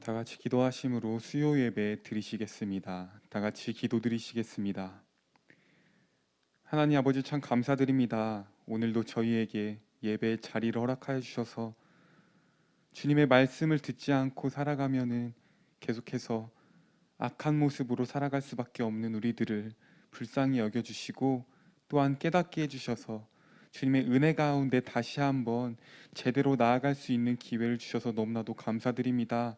다 같이 기도하심으로 수요 예배 드리시겠습니다. 다 같이 기도 드리시겠습니다. 하나님 아버지, 참 감사드립니다. 오늘도 저희에게 예배의 자리를 허락하여 주셔서 주님의 말씀을 듣지 않고 살아가면은 계속해서 악한 모습으로 살아갈 수밖에 없는 우리들을 불쌍히 여겨주시고 또한 깨닫게 해주셔서 주님의 은혜 가운데 다시 한번 제대로 나아갈 수 있는 기회를 주셔서 너무나도 감사드립니다.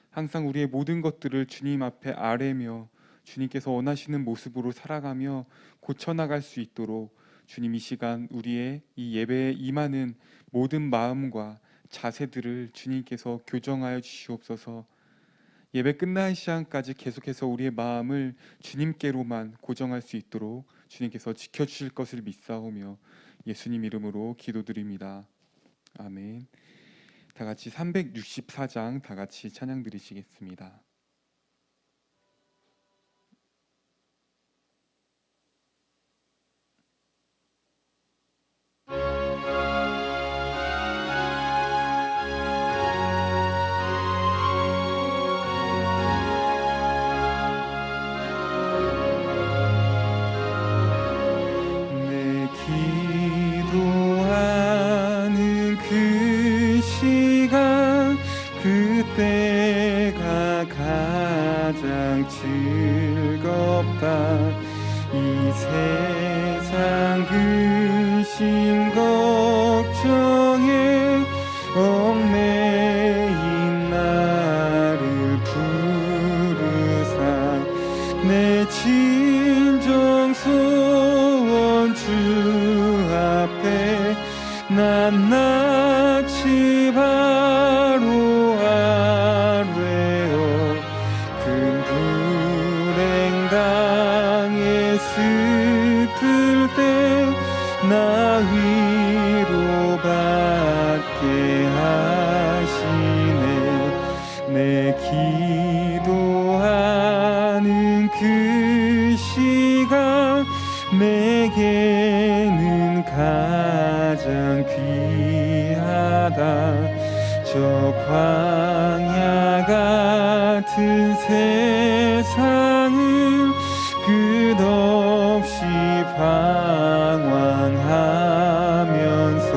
항상 우리의 모든 것들을 주님 앞에 아뢰며 주님께서 원하시는 모습으로 살아가며 고쳐나갈 수 있도록 주님, 이 시간 우리의 이 예배에 임하는 모든 마음과 자세들을 주님께서 교정하여 주시옵소서. 예배 끝나는 시간까지 계속해서 우리의 마음을 주님께로만 고정할 수 있도록 주님께서 지켜주실 것을 믿사오며 예수님 이름으로 기도드립니다. 아멘. 다 같이 364장 다 같이 찬양 드리시겠습니다. 내 기도하는 그 시간, 그때가 가장 즐겁다. 이 세상 근심 걱정에 얽매인 나를 부르사 내 진정 소원 주 앞에 낱낱이 바로 아뢰어 큰 불행 당해 슬플 때 나 위로받게 하시네. 내 기도하는 그 시간 내게는 가장 귀하다. 저 광야 같은 세상을 끝없이 방황하면서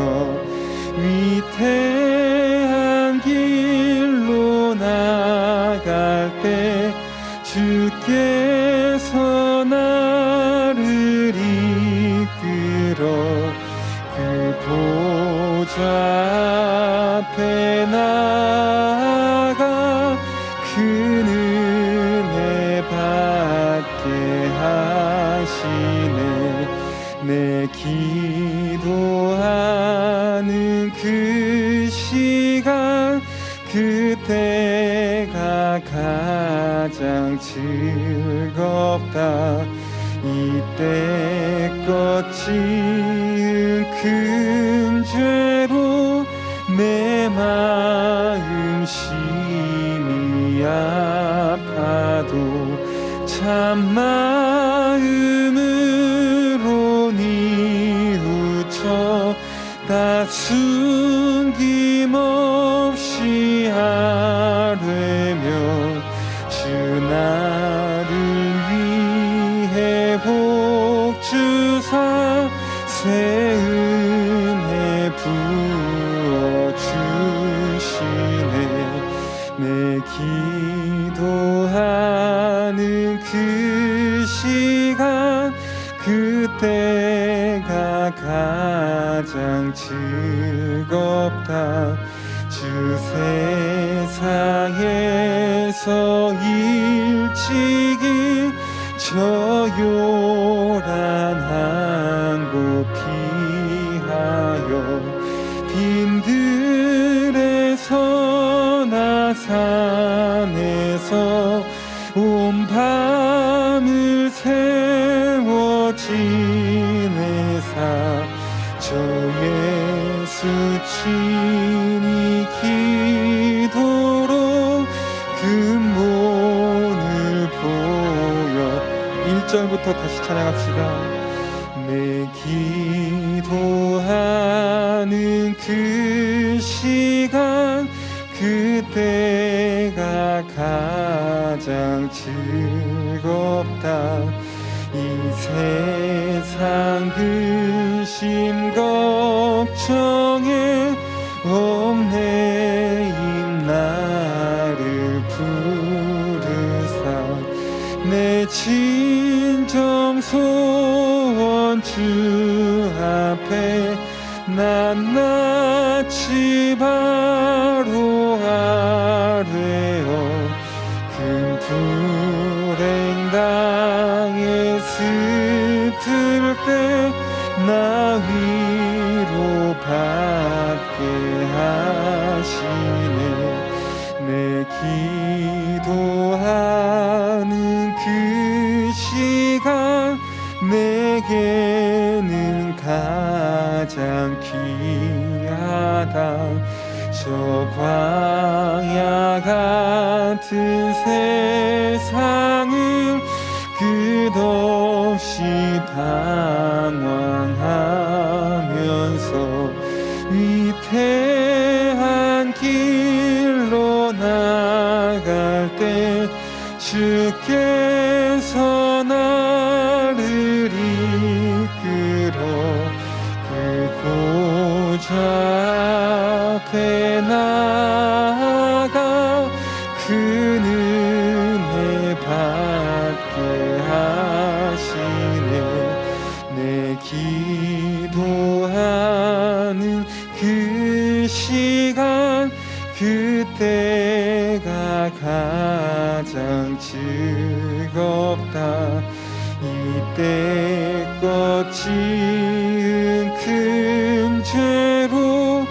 위태한 길로 나갈 때 주께서 나를 이끌어 그 보좌 앞에 나아가 큰 은혜 받게 하시네. 내 기도하는 그 시간, 그때가 가장 즐겁다. 이때껏 지은 큰 죄로 내 마음 심히 아파도 참 마음으로 뉘우쳐 다 숨김없이 아뢰며 주 나를 위해 복 주사 새 은혜 부어 주시네. 내 기도하는 그 시간, 그때가 가장 즐겁다. 주 세상에서 일찍이 저 요란한 곳 피하여 빈들에서 나 산에서 온 밤을 세워 지내사 저 예수 친히 기도로 근본을 보여. 1절부터 다시 찬양합시다. 내 기도하는 그 시간, 그 그때가 가장 즐겁다. 이 세상 근심 걱정에 얽매인 나를 부르사 내 진정 소원 주 앞에 낱낱이 바로 아뢰어 큰 불행 당에 스칠 때 나 위로 받게 하시네. 내 기도하는 그 시간 내게는 가장 귀하다. 저 광야 같은 세상을 끝없이 방황하면서 위태한 길로 나갈 때 주께서 나를 이끌어 그 보좌 앞에 나아가 그 은혜 받게 하시네. 내 기도하는 그 시간 그때가 가장 즐겁다. 이때껏 지은 큰 죄로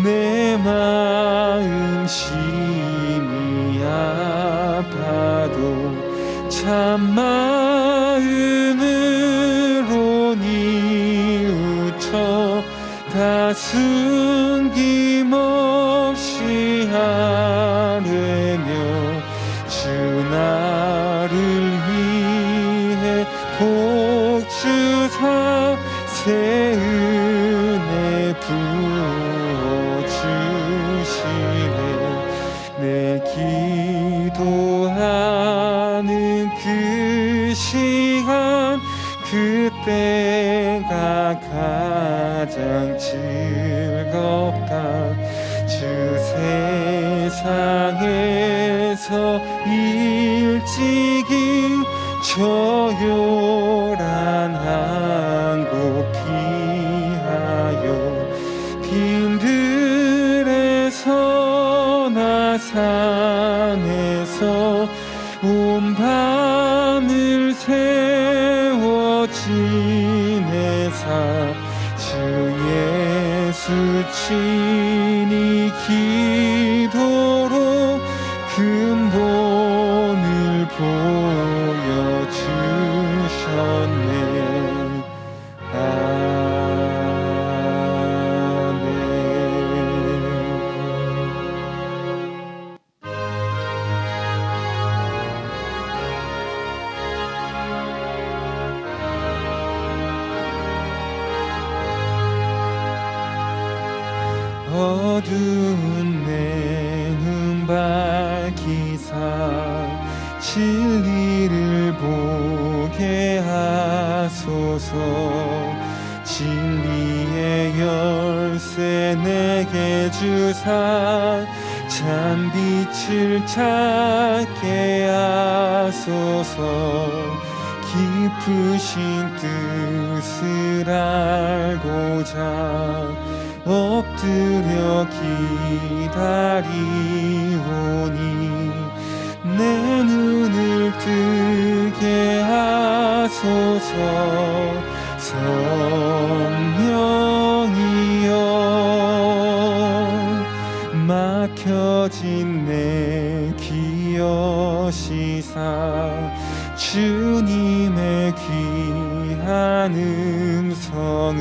내 마음 심히 아파도 참 마음으로 뉘우쳐 다 숨김없이 하뢰며 주 나를 위해 복 주사 새 은혜 부어주시네. 내 기도하는 그 시간 그때가 가장 즐겁다. 주 세상에서 일찍이 저요란 한 곳 피하여 빈들에서나 산에서 온 밤을 세워 지내사 주 예수 친히 기도로 근본을 보여주셨네. 어두운 내 눈 밝히사 진리를 보게 하소서. 진리의 열쇠 내게 주사 참 빛을 찾게 하소서. 깊으신 뜻을 알고자 엎드려 기다리오니 내 눈을 뜨게 하소서. 성령이여 막혀진 내 귀 여시사 주님의 귀한 음성을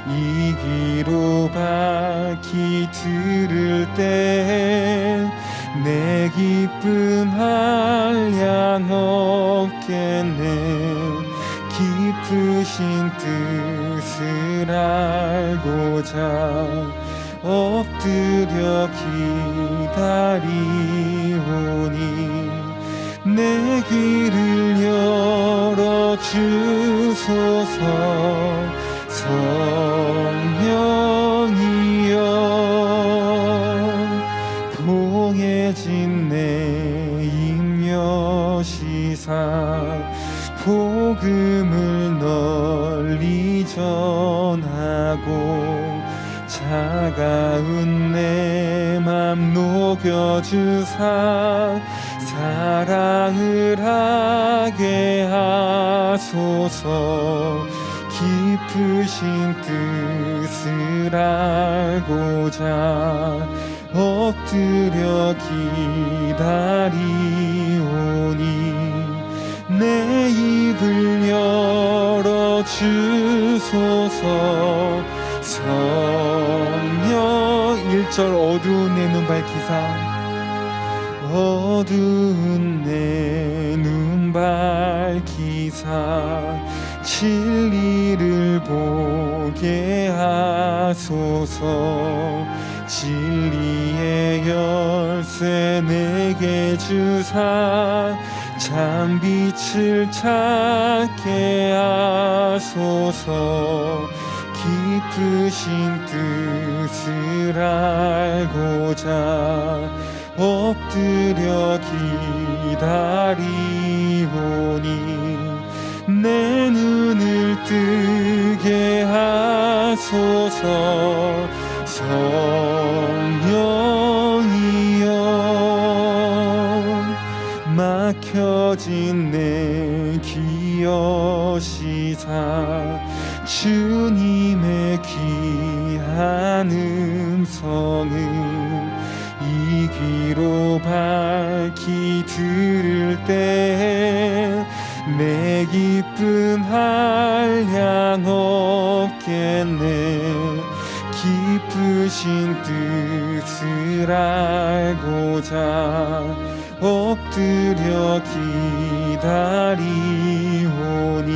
이 귀로 밝히 들을 때 내 기쁨 한량 없겠네. 깊으신 뜻을 알고자 엎드려 기다리오니 내 귀를 열어주소서. 성령이여 봉해진 내 임여시사 복음을 널리 전하고 차가운 내 맘 녹여주사 사랑을 하게 하소서. 깊으신 뜻을 알고자 엎드려 기다리오니 내 입을 열어주소서. 성령 1절 어두운 내 눈 밝히사 어두운 내 눈 밝히사 진리를 보게 하소서. 진리의 열쇠 내게 주사 참빛을 찾게 하소서. 깊으신 뜻을 알고자 엎드려 기다리오니 내 눈을 뜨게 하소서. 성령이여 막혀진 내 귀여시사 주님의 귀한 음성을 이 귀로 밝히 들을 때 내 기쁨 한량 없겠네. 깊으신 뜻을 알고자 엎드려 기다리오니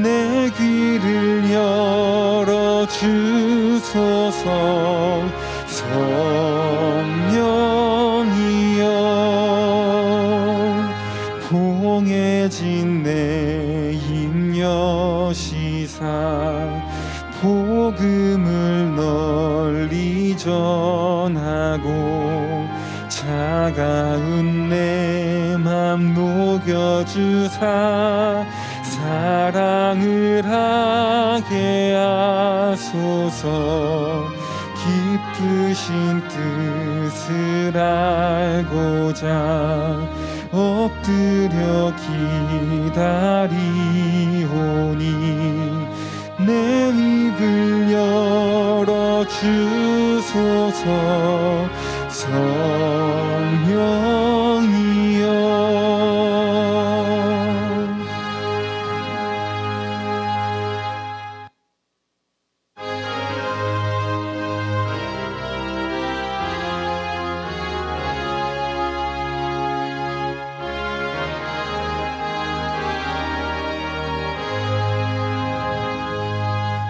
내 귀를 열어주소서. 성령이여 봉해진 내 임여시사 복음을 널리 전하고 차가운 내 맘 녹여주사 사랑을 하게 하소서. 깊으신 뜻을 알고자 엎드려 기다리오니 내 입을 열어주소서. 성령이여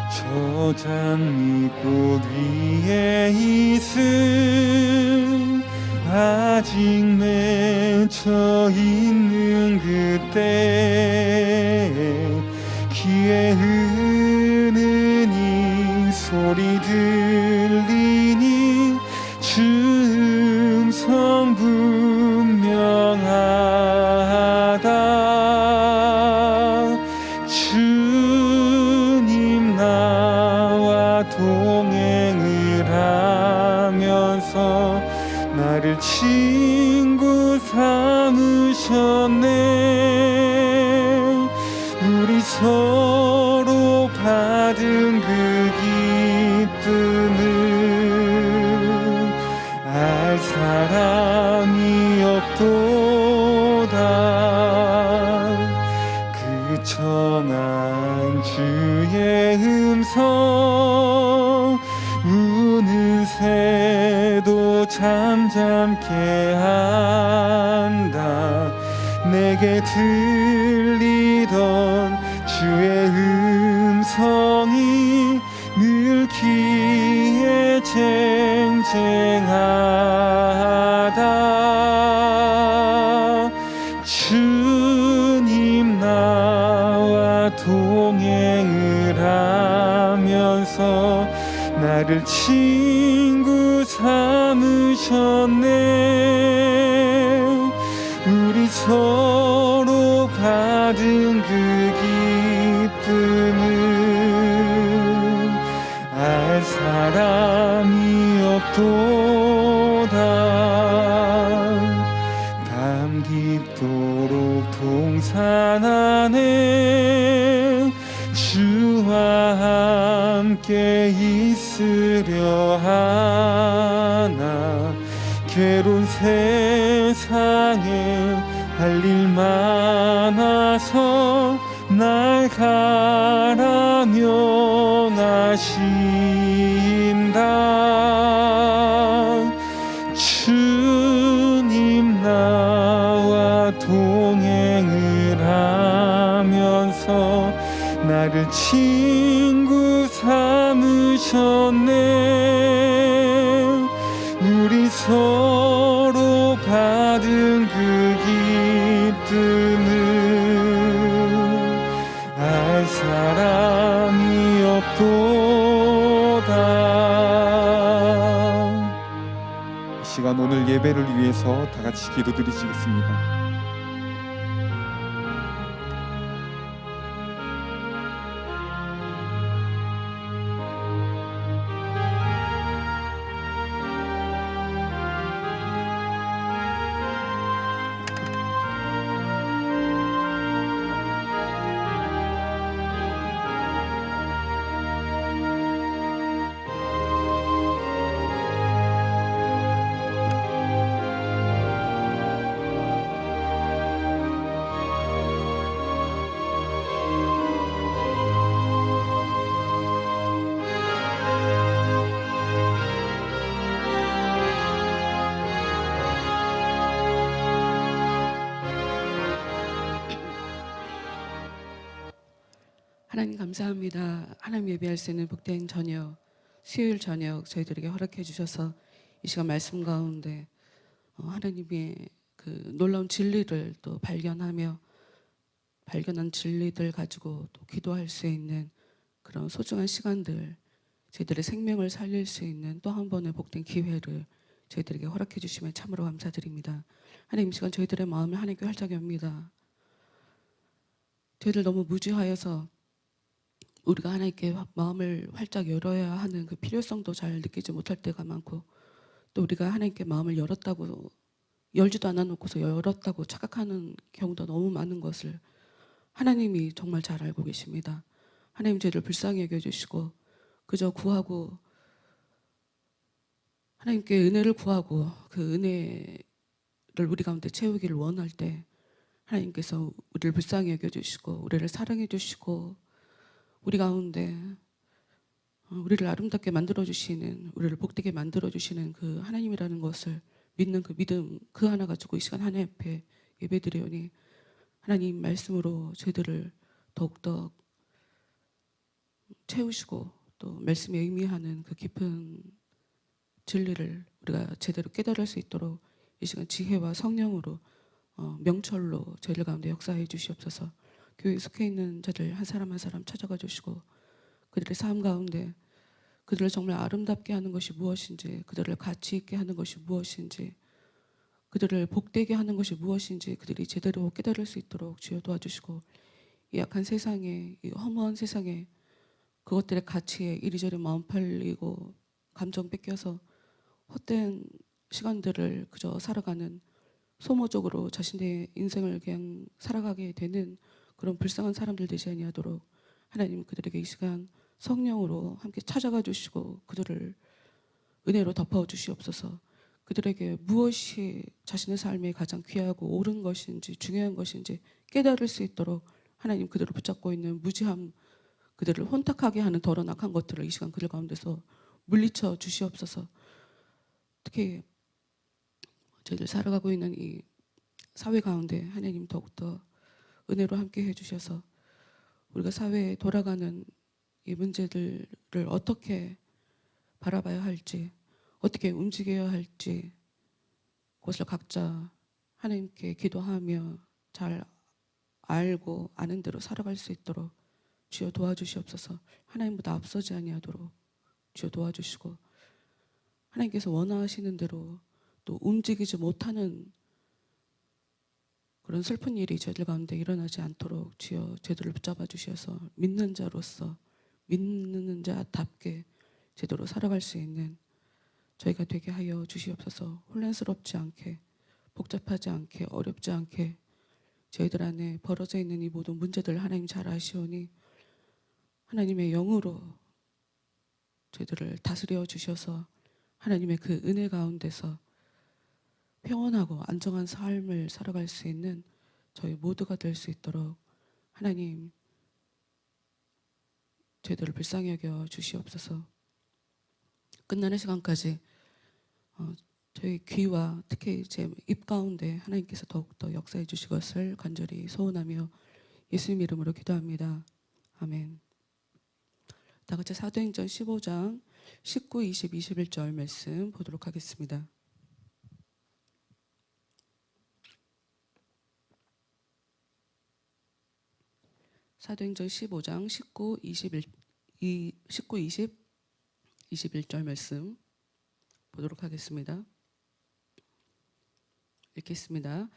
저 장미꽃 위에 있음 아직 맺혀 있는 그때 귀에 흐르는 이 소리 들리니 주 음성 분명하다. 주님 나와 동행을 하면서 나를 친구 삼으셨네. 우리 서로 받은 그 기쁨은 알 사람이 없도다. 그 청한 주의 음성 우는 새도 잠잠케 한다. 내게 들리던 주의 음성이 늘 귀에 전쟁하다 주님 나와 동행을 하면서 나를 친구 삼으셨네. 우리 서로 받은 그 기쁨은 알 사람이 없도다. 담 깊도록 동산 안에 주와 함께 있으려 하나. 괴로운 세상에 할 일 많아서 날 가라 명하신다. 주님 나와 동행을 하면서 나를 친구 삼으셨네. 우리 서로 받은 그 기쁨은 알 사람이 없도다. 이 시간 오늘 예배를 위해서 다 같이 기도드리시겠습니다. 하나님 감사합니다. 하나님 예배할 수 있는 복된 저녁, 수요일 저녁 저희들에게 허락해 주셔서 이 시간 말씀 가운데 하나님의 그 놀라운 진리를 또 발견한 진리들 가지고 또 기도할 수 있는 그런 소중한 시간들, 저희들의 생명을 살릴 수 있는 또 한 번의 복된 기회를 저희들에게 허락해 주시면 참으로 감사드립니다. 하나님, 이 시간 저희들의 마음을 하나님께 활짝 엽니다. 저희들 너무 무지하여서 우리가 하나님께 마음을 활짝 열어야 하는 그 필요성도 잘 느끼지 못할 때가 많고, 또 우리가 하나님께 마음을 열지도 않아 놓고서 열었다고 착각하는 경우도 너무 많은 것을 하나님이 정말 잘 알고 계십니다. 하나님, 저희를 불쌍히 여겨주시고 그저 구하고 하나님께 은혜를 구하고 그 은혜를 우리 가운데 채우기를 원할 때 하나님께서 우리를 불쌍히 여겨주시고 우리를 사랑해 주시고 우리 가운데 우리를 아름답게 만들어주시는, 우리를 복되게 만들어주시는 그 하나님이라는 것을 믿는 그 믿음 그 하나 가지고 이 시간 하나님 앞에 예배드리오니 하나님 말씀으로 저희들을 더욱더 채우시고 또 말씀에 의미하는 그 깊은 진리를 우리가 제대로 깨달을 수 있도록 이 시간 지혜와 성령으로 명철로 저희들 가운데 역사해 주시옵소서. 교회에 속해 있는 자들 한 사람 한 사람 찾아가 주시고 그들의 삶 가운데 그들을 정말 아름답게 하는 것이 무엇인지, 그들을 가치 있게 하는 것이 무엇인지, 그들을 복되게 하는 것이 무엇인지 그들이 제대로 깨달을 수 있도록 주여 도와주시고, 이 약한 세상에, 이 허무한 세상에 그것들의 가치에 이리저리 마음 팔리고 감정 뺏겨서 헛된 시간들을 그저 살아가는, 소모적으로 자신의 인생을 그냥 살아가게 되는 그런 불쌍한 사람들 되지 아니하도록 하나님 그들에게 이 시간 성령으로 함께 찾아가 주시고 그들을 은혜로 덮어 주시옵소서. 그들에게 무엇이 자신의 삶에 가장 귀하고 옳은 것인지 중요한 것인지 깨달을 수 있도록 하나님 그들을 붙잡고 있는 무지함, 그들을 혼탁하게 하는 더러운 악한 것들을 이 시간 그들 가운데서 물리쳐 주시옵소서. 특히 저희들 살아가고 있는 이 사회 가운데 하나님 더욱더 은혜로 함께 해주셔서 우리가 사회에 돌아가는 이 문제들을 어떻게 바라봐야 할지, 어떻게 움직여야 할지 그것을 각자 하나님께 기도하며 잘 알고 아는 대로 살아갈 수 있도록 주여 도와주시옵소서. 하나님보다 앞서지 아니하도록 주여 도와주시고, 하나님께서 원하시는 대로 또 움직이지 못하는 그런 슬픈 일이 저희들 가운데 일어나지 않도록 주여 제대로 붙잡아 주셔서 믿는 자로서 믿는 자답게 제대로 살아갈 수 있는 저희가 되게 하여 주시옵소서. 혼란스럽지 않게, 복잡하지 않게, 어렵지 않게 저희들 안에 벌어져 있는 이 모든 문제들 하나님 잘 아시오니 하나님의 영으로 저희들을 다스려 주셔서 하나님의 그 은혜 가운데서 평온하고 안정한 삶을 살아갈 수 있는 저희 모두가 될 수 있도록 하나님 저희들을 불쌍히 여겨 주시옵소서. 끝나는 시간까지 저희 귀와 특히 제 입 가운데 하나님께서 더욱더 역사해 주실 것을 간절히 소원하며 예수님 이름으로 기도합니다. 아멘. 다 같이 사도행전 15장 19, 20, 21절 말씀 보도록 하겠습니다. 사도행전 15장 19, 20, 21절 말씀 보도록 하겠습니다. 읽겠습니다.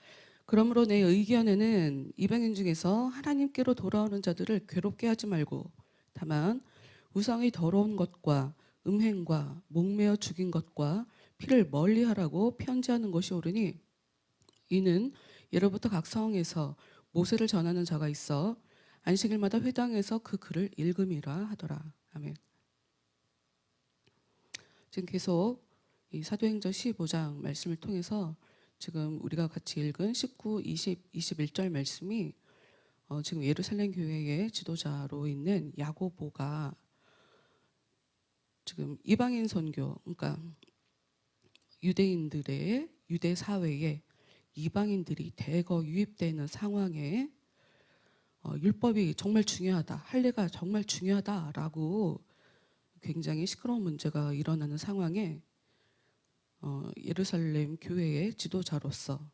그러므로 내 의견에는 이방인 중에서 하나님께로 돌아오는 자들을 괴롭게 하지 말고 다만 우상의 더러운 것과 음행과 목매어 죽인 것과 피를 멀리하라고 편지하는 것이 옳으니 이는 예로부터 각 성에서 모세를 전하는 자가 있어 안식일마다 회당에서 그 글을 읽음이라 하더라. 아멘. 지금 계속 이 사도행전 15장 말씀을 통해서 지금 우리가 같이 읽은 19, 20, 21절 말씀이 지금 예루살렘 교회의 지도자로 있는 야고보가 지금 이방인 선교, 그러니까 유대인들의 유대 사회에 이방인들이 대거 유입되는 상황에 율법이 정말 중요하다, 할례가 정말 중요하다라고 굉장히 시끄러운 문제가 일어나는 상황에 예루살렘 교회의 지도자로서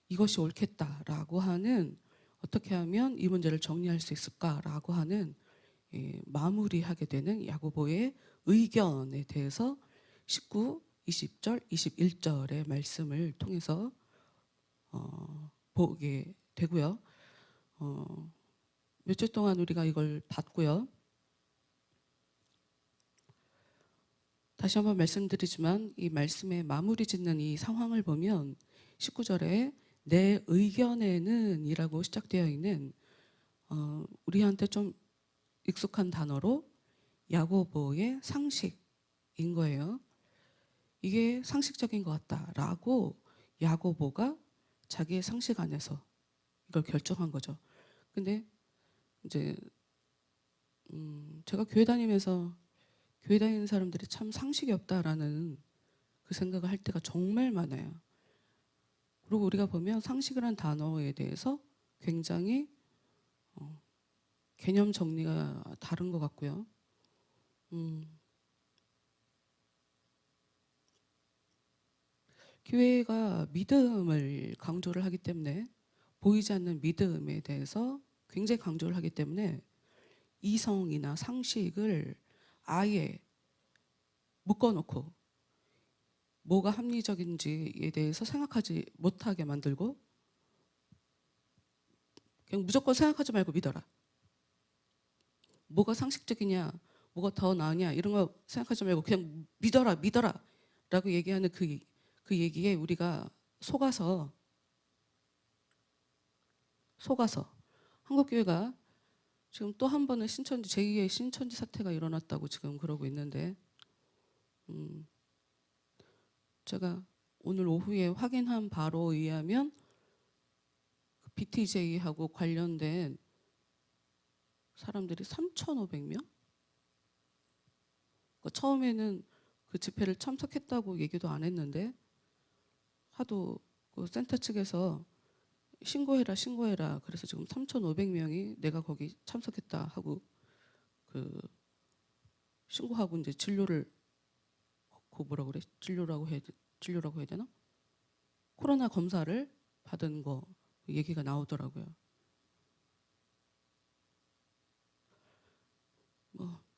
이것이 옳겠다라고 하는, 어떻게 하면 이 문제를 정리할 수 있을까라고 하는 마무리하게 되는 야고보의 의견에 대해서 19, 20절, 21절의 말씀을 통해서 보게 되고요. 몇 주 동안 우리가 이걸 봤고요. 다시 한번 말씀드리지만 이 말씀의 마무리 짓는 이 상황을 보면 19절에 내 의견에는 이라고 시작되어 있는 우리한테 좀 익숙한 단어로 야고보의 상식인 거예요. 이게 상식적인 것 같다라고 야고보가 자기의 상식 안에서 이걸 결정한 거죠. 근데 이제 제가 교회 다니면서 교회 다니는 사람들이 참 상식이 없다라는 그 생각을 할 때가 정말 많아요. 그리고 우리가 보면 상식이란 단어에 대해서 굉장히 개념 정리가 다른 것 같고요. 교회가 믿음을 강조를 하기 때문에, 보이지 않는 믿음에 대해서 굉장히 강조를 하기 때문에 이성이나 상식을 아예 묶어놓고 뭐가 합리적인지에 대해서 생각하지 못하게 만들고 그냥 무조건 생각하지 말고 믿어라. 뭐가 상식적이냐, 뭐가 더 나으냐 이런 거 생각하지 말고 그냥 믿어라 라고 얘기하는 그 얘기에 우리가 속아서 한국교회가 지금 또 한 번은 신천지 제2의 신천지 사태가 일어났다고 지금 그러고 있는데, 제가 오늘 오후에 확인한 바로 의하면 BTJ하고 관련된 사람들이 3,500명? 그러니까 처음에는 그 집회를 참석했다고 얘기도 안 했는데 하도 그 센터 측에서 신고해라. 그래서 지금 3,500명이 내가 거기 참석했다 하고 그 신고하고 이제 진료를 그 뭐라 그래? 진료라고 해야 되나? 코로나 검사를 받은 거 얘기가 나오더라고요.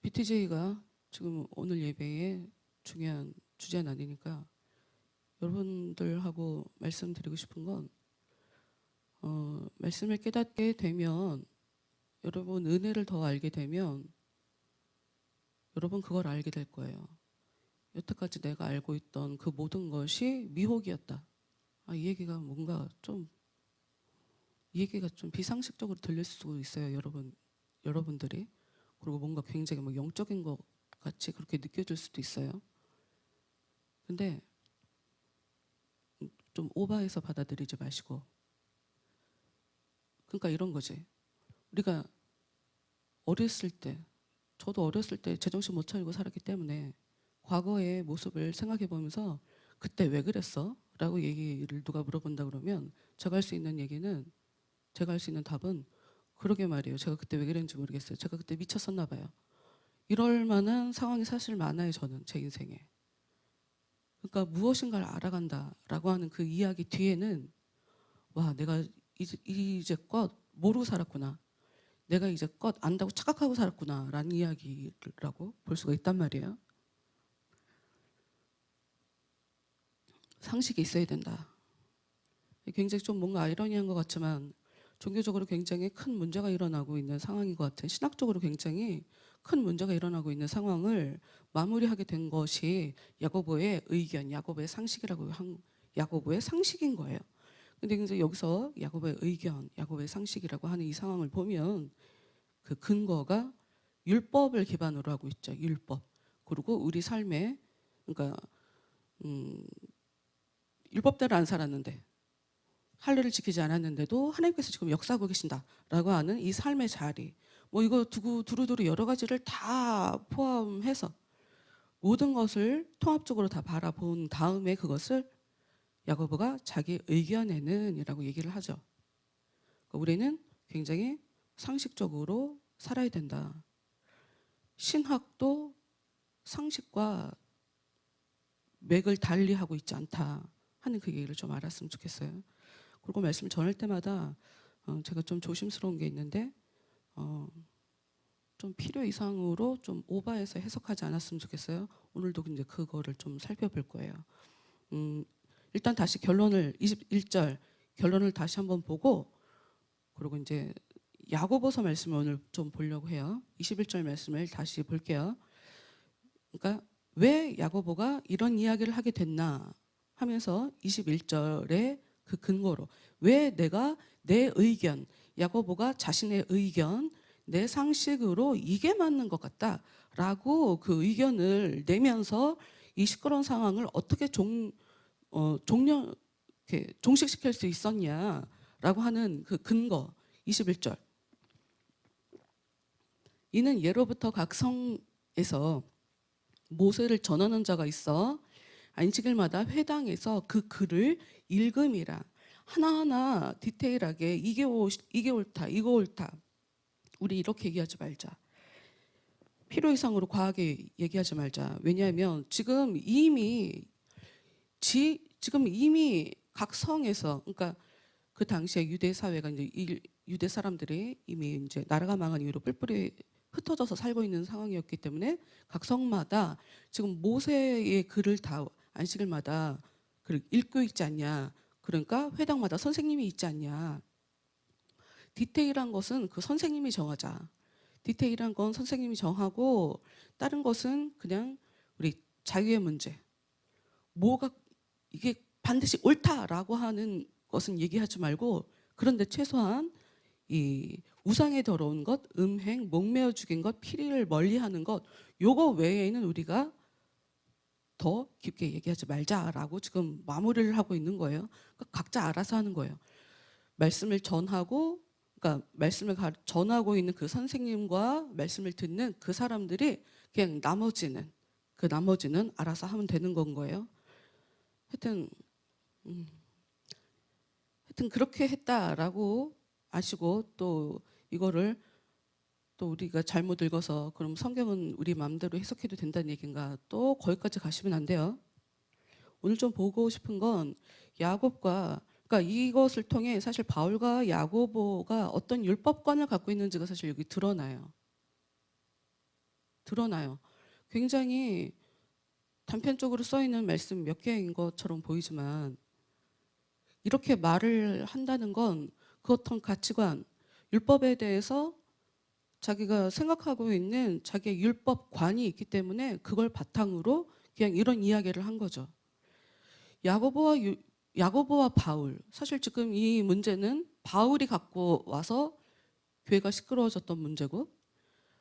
BTJ가 지금 오늘 예배에 중요한 주제는 아니니까 여러분들하고 말씀드리고 싶은 건 말씀을 깨닫게 되면 여러분 은혜를 더 알게 되면 여러분 그걸 알게 될 거예요. 여태까지 내가 알고 있던 그 모든 것이 미혹이었다. 이 얘기가 뭔가 이 얘기가 좀 비상식적으로 들릴 수도 있어요, 여러분들이. 그리고 뭔가 굉장히 뭐 영적인 것 같이 그렇게 느껴질 수도 있어요. 근데 좀 오버해서 받아들이지 마시고. 그러니까 이런 거지. 우리가 어렸을 때, 저도 어렸을 때 제정신 못 차리고 살았기 때문에 과거의 모습을 생각해 보면서 그때 왜 그랬어? 라고 얘기를 누가 물어본다 그러면 제가 할 수 있는 얘기는, 제가 할 수 있는 답은 그러게 말이에요. 제가 그때 왜 그랬는지 모르겠어요. 제가 그때 미쳤었나 봐요. 이럴 만한 상황이 사실 많아요. 저는 제 인생에. 그러니까 무엇인가를 알아간다라고 하는 그 이야기 뒤에는 와, 내가 이제껏 모르고 살았구나. 내가 이제껏 안다고 착각하고 살았구나 라는 이야기라고 볼 수가 있단 말이에요. 상식이 있어야 된다. 굉장히 좀 뭔가 아이러니한 것 같지만 종교적으로 굉장히 큰 문제가 일어나고 있는 상황인 것 같은, 신학적으로 굉장히 큰 문제가 일어나고 있는 상황을 마무리하게 된 것이 야고보의 의견, 야고보의 상식인 거예요. 근데 이제 여기서 야고보의 의견, 야고보의 상식이라고 하는 이 상황을 보면 그 근거가 율법을 기반으로 하고 있죠. 율법. 그리고 우리 삶에, 그러니까 율법대로 안 살았는데, 할례를 지키지 않았는데도 하나님께서 지금 역사하고 계신다라고 하는 이 삶의 자리, 뭐 이거 두루두루 여러 가지를 다 포함해서 모든 것을 통합적으로 다 바라본 다음에 그것을 야고보가 자기 의견에는 이라고 얘기를 하죠. 그러니까 우리는 굉장히 상식적으로 살아야 된다. 신학도 상식과 맥을 달리하고 있지 않다 하는 그 얘기를 좀 알았으면 좋겠어요. 그리고 말씀을 전할 때마다 제가 좀 조심스러운 게 있는데 좀 필요 이상으로 좀 오버해서 해석하지 않았으면 좋겠어요. 오늘도 이제 그거를 좀 살펴볼 거예요. 일단 다시 결론을 21절 결론을 다시 한번 보고, 그리고 이제 야고보서 말씀을 오늘 좀 보려고 해요. 21절 말씀을 다시 볼게요. 그러니까 왜 야고보가 이런 이야기를 하게 됐나 하면서 21절에 그 근거로 왜 내가 내 의견, 야고보가 자신의 의견, 내 상식으로 이게 맞는 것 같다라고 그 의견을 내면서 이 시끄러운 상황을 어떻게 종식시킬 수 있었냐라고 하는 그 근거 21절. 이는 예로부터 각 성에서 모세를 전하는 자가 있어 안식일마다 회당에서 그 글을 읽음이라. 하나하나 디테일하게 이게 옳다, 이거 옳다. 우리 이렇게 얘기하지 말자. 필요 이상으로 과하게 얘기하지 말자. 왜냐하면 지금 이미 각 성에서, 그러니까 그 당시에 유대 사회가 이제 유대 사람들이 이미 이제 나라가 망한 이후로 뿔뿔이 흩어져서 살고 있는 상황이었기 때문에 각 성마다 지금 모세의 글을 다 안식일마다 글을 읽고 있지 않냐. 그러니까 회당마다 선생님이 있지 않냐. 디테일한 것은 그 선생님이 정하자. 디테일한 건 선생님이 정하고 다른 것은 그냥 우리 자유의 문제. 뭐가 이게 반드시 옳다라고 하는 것은 얘기하지 말고, 그런데 최소한 이 우상에 더러운 것, 음행, 목매어 죽인 것, 피리를 멀리하는 것, 요거 외에는 우리가 더 깊게 얘기하지 말자라고 지금 마무리를 하고 있는 거예요. 그러니까 각자 알아서 하는 거예요. 말씀을 전하고, 그러니까 말씀을 전하고 있는 그 선생님과 말씀을 듣는 그 사람들이 그냥 나머지는 알아서 하면 되는 건 거예요. 하여튼 그렇게 했다라고 아시고 또 이거를 또 우리가 잘못 읽어서 그럼 성경은 우리 마음대로 해석해도 된다는 얘기인가? 또 거기까지 가시면 안 돼요. 오늘 좀 보고 싶은 건 야곱과 그러니까 이것을 통해 사실 바울과 야고보가 어떤 율법관을 갖고 있는지가 사실 여기 드러나요. 굉장히 단편적으로 써 있는 말씀 몇 개인 것처럼 보이지만 이렇게 말을 한다는 건 그 어떤 가치관, 율법에 대해서 자기가 생각하고 있는 자기의 율법관이 있기 때문에 그걸 바탕으로 그냥 이런 이야기를 한 거죠. 야고보와 바울, 사실 지금 이 문제는 바울이 갖고 와서 교회가 시끄러워졌던 문제고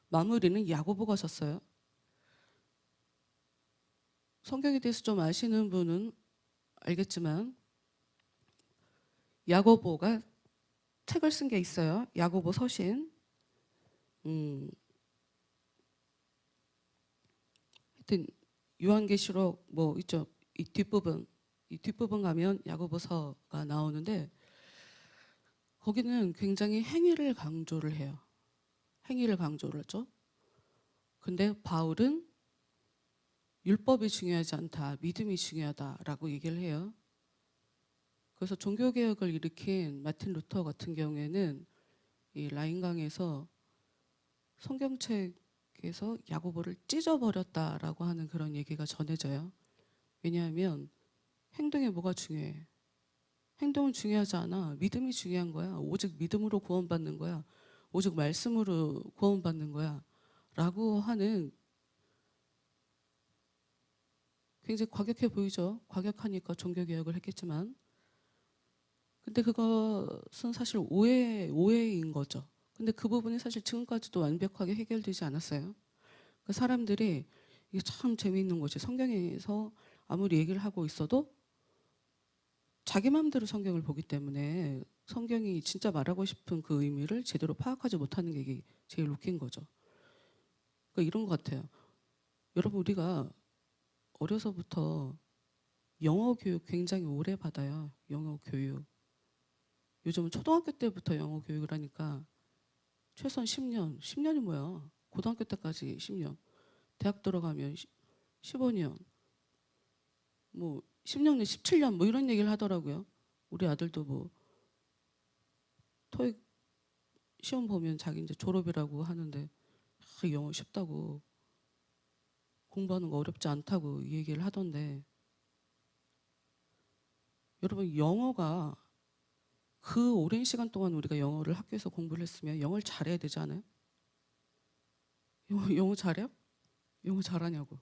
마무리는 야고보가 졌어요. 성경에 대해서 좀 아시는 분은 알겠지만 야고보가 책을 쓴 게 있어요. 야고보 서신. 하여튼 요한계시록 뭐 있죠. 이 뒷부분 가면 야고보서가 나오는데 거기는 굉장히 행위를 강조를 해요. 행위를 강조를 하죠. 근데 바울은 율법이 중요하지 않다, 믿음이 중요하다라고 얘기를 해요. 그래서 종교개혁을 일으킨 마틴 루터 같은 경우에는 이 라인강에서 성경책에서 야고보를 찢어버렸다라고 하는 그런 얘기가 전해져요. 왜냐하면 행동에 뭐가 중요해? 행동은 중요하지 않아. 믿음이 중요한 거야. 오직 믿음으로 구원받는 거야. 오직 말씀으로 구원받는 거야. 라고 하는 굉장히 과격해 보이죠. 과격하니까 종교개혁을 했겠지만 근데 그것은 사실 오해인 거죠. 근데 그 부분이 사실 지금까지도 완벽하게 해결되지 않았어요. 그 사람들이 이게 참 재미있는 것이 성경에서 아무리 얘기를 하고 있어도 자기 마음대로 성경을 보기 때문에 성경이 진짜 말하고 싶은 그 의미를 제대로 파악하지 못하는 게 이게 제일 웃긴 거죠. 그러니까 이런 것 같아요. 여러분 우리가 어려서부터 영어 교육 굉장히 오래 받아요. 영어 교육. 요즘은 초등학교 때부터 영어 교육을 하니까 최소한 10년, 10년이 뭐야? 고등학교 때까지 10년, 대학 들어가면 15년, 뭐 10년에 17년 뭐 이런 얘기를 하더라고요. 우리 아들도 뭐 토익 시험 보면 자기 이제 졸업이라고 하는데 영어 쉽다고 공부하는 거 어렵지 않다고 이 얘기를 하던데 여러분 영어가 그 오랜 시간 동안 우리가 영어를 학교에서 공부를 했으면 영어를 잘해야 되지 않아요? 영어 잘해요? 영어 잘하냐고.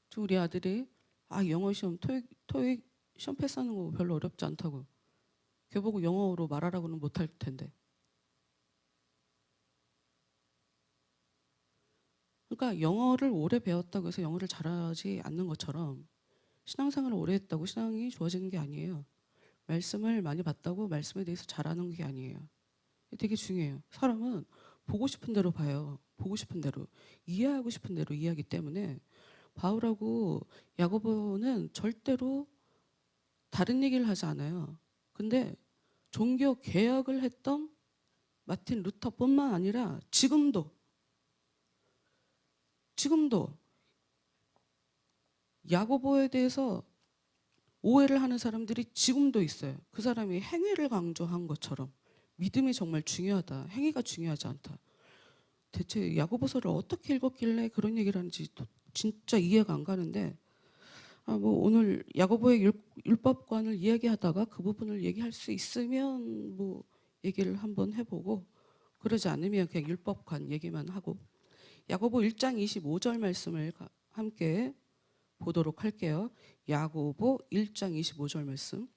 저 우리 아들이 영어 시험 토익 시험 패스하는 거 별로 어렵지 않다고. 걔보고 영어로 말하라고는 못할 텐데. 그러니까 영어를 오래 배웠다고 해서 영어를 잘하지 않는 것처럼 신앙생활을 오래 했다고 신앙이 좋아지는 게 아니에요. 말씀을 많이 봤다고 말씀에 대해서 잘하는 게 아니에요. 되게 중요해요. 사람은 보고 싶은 대로 봐요. 보고 싶은 대로. 이해하고 싶은 대로 이해하기 때문에 바울하고 야고보는 절대로 다른 얘기를 하지 않아요. 근데 종교 개혁을 했던 마틴 루터뿐만 아니라 지금도 야고보에 대해서 오해를 하는 사람들이 지금도 있어요. 그 사람이 행위를 강조한 것처럼 믿음이 정말 중요하다. 행위가 중요하지 않다. 대체 야고보서를 어떻게 읽었길래 그런 얘기를 하는지 진짜 이해가 안 가는데 뭐 오늘 야고보의 율법관을 이야기하다가 그 부분을 얘기할 수 있으면 뭐 얘기를 한번 해보고 그러지 않으면 그냥 율법관 얘기만 하고 야고보 1장 25절 말씀을 함께 보도록 할게요. 야고보 1장 25절 말씀.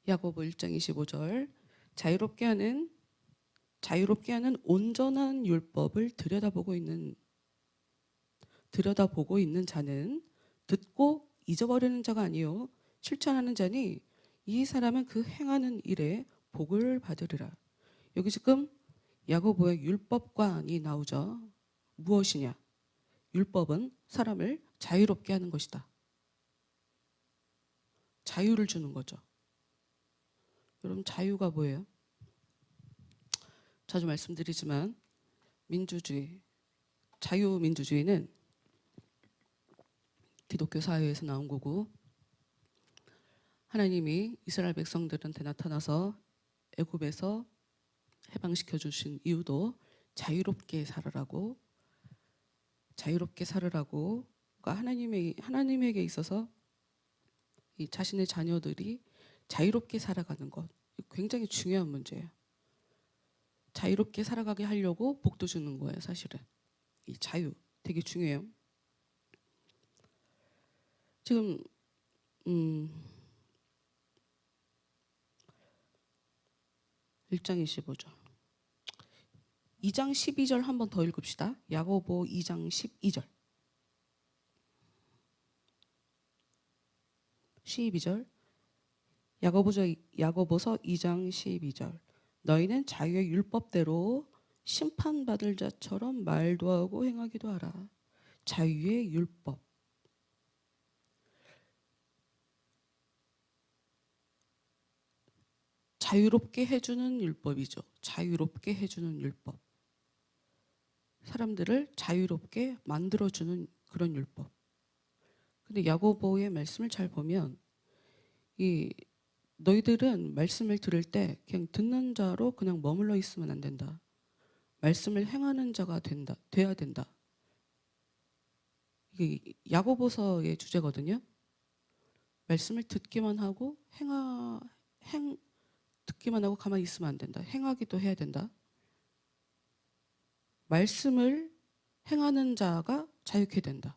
야고보 1장 25절. 자유롭게 하는 온전한 율법을 들여다보고 있는 자는 듣고 잊어버리는 자가 아니요 실천하는 자니 이 사람은 그 행하는 일에 복을 받으리라. 여기 지금 야고보의 율법관이 나오죠. 무엇이냐? 율법은 사람을 자유롭게 하는 것이다. 자유를 주는 거죠. 여러분 자유가 뭐예요? 자주 말씀드리지만 민주주의, 자유민주주의는 기독교 사회에서 나온 거고 하나님이 이스라엘 백성들한테 나타나서 애굽에서 해방시켜 주신 이유도 자유롭게 살으라고 그러니까 하나님에게 있어서 이 자신의 자녀들이 자유롭게 살아가는 것 굉장히 중요한 문제예요. 자유롭게 살아가게 하려고 복도 주는 거예요, 사실은. 이 자유 되게 중요해요. 지금 1장 25절 2장 12절 한 번 더 읽읍시다. 야고보 2장 12절 12절 야고보서 2장 12절 너희는 자유의 율법대로 심판받을 자처럼 말도 하고 행하기도 하라. 자유의 율법. 자유롭게 해주는 율법이죠. 자유롭게 해주는 율법. 사람들을 자유롭게 만들어주는 그런 율법. 근데 야고보의 말씀을 잘 보면 너희들은 말씀을 들을 때 그냥 듣는 자로 그냥 머물러 있으면 안 된다. 말씀을 행하는 자가 돼야 된다. 이게 야고보서의 주제거든요. 말씀을 듣기만 하고 듣기만 하고 가만히 있으면 안 된다. 행하기도 해야 된다. 말씀을 행하는 자가 자유케 된다.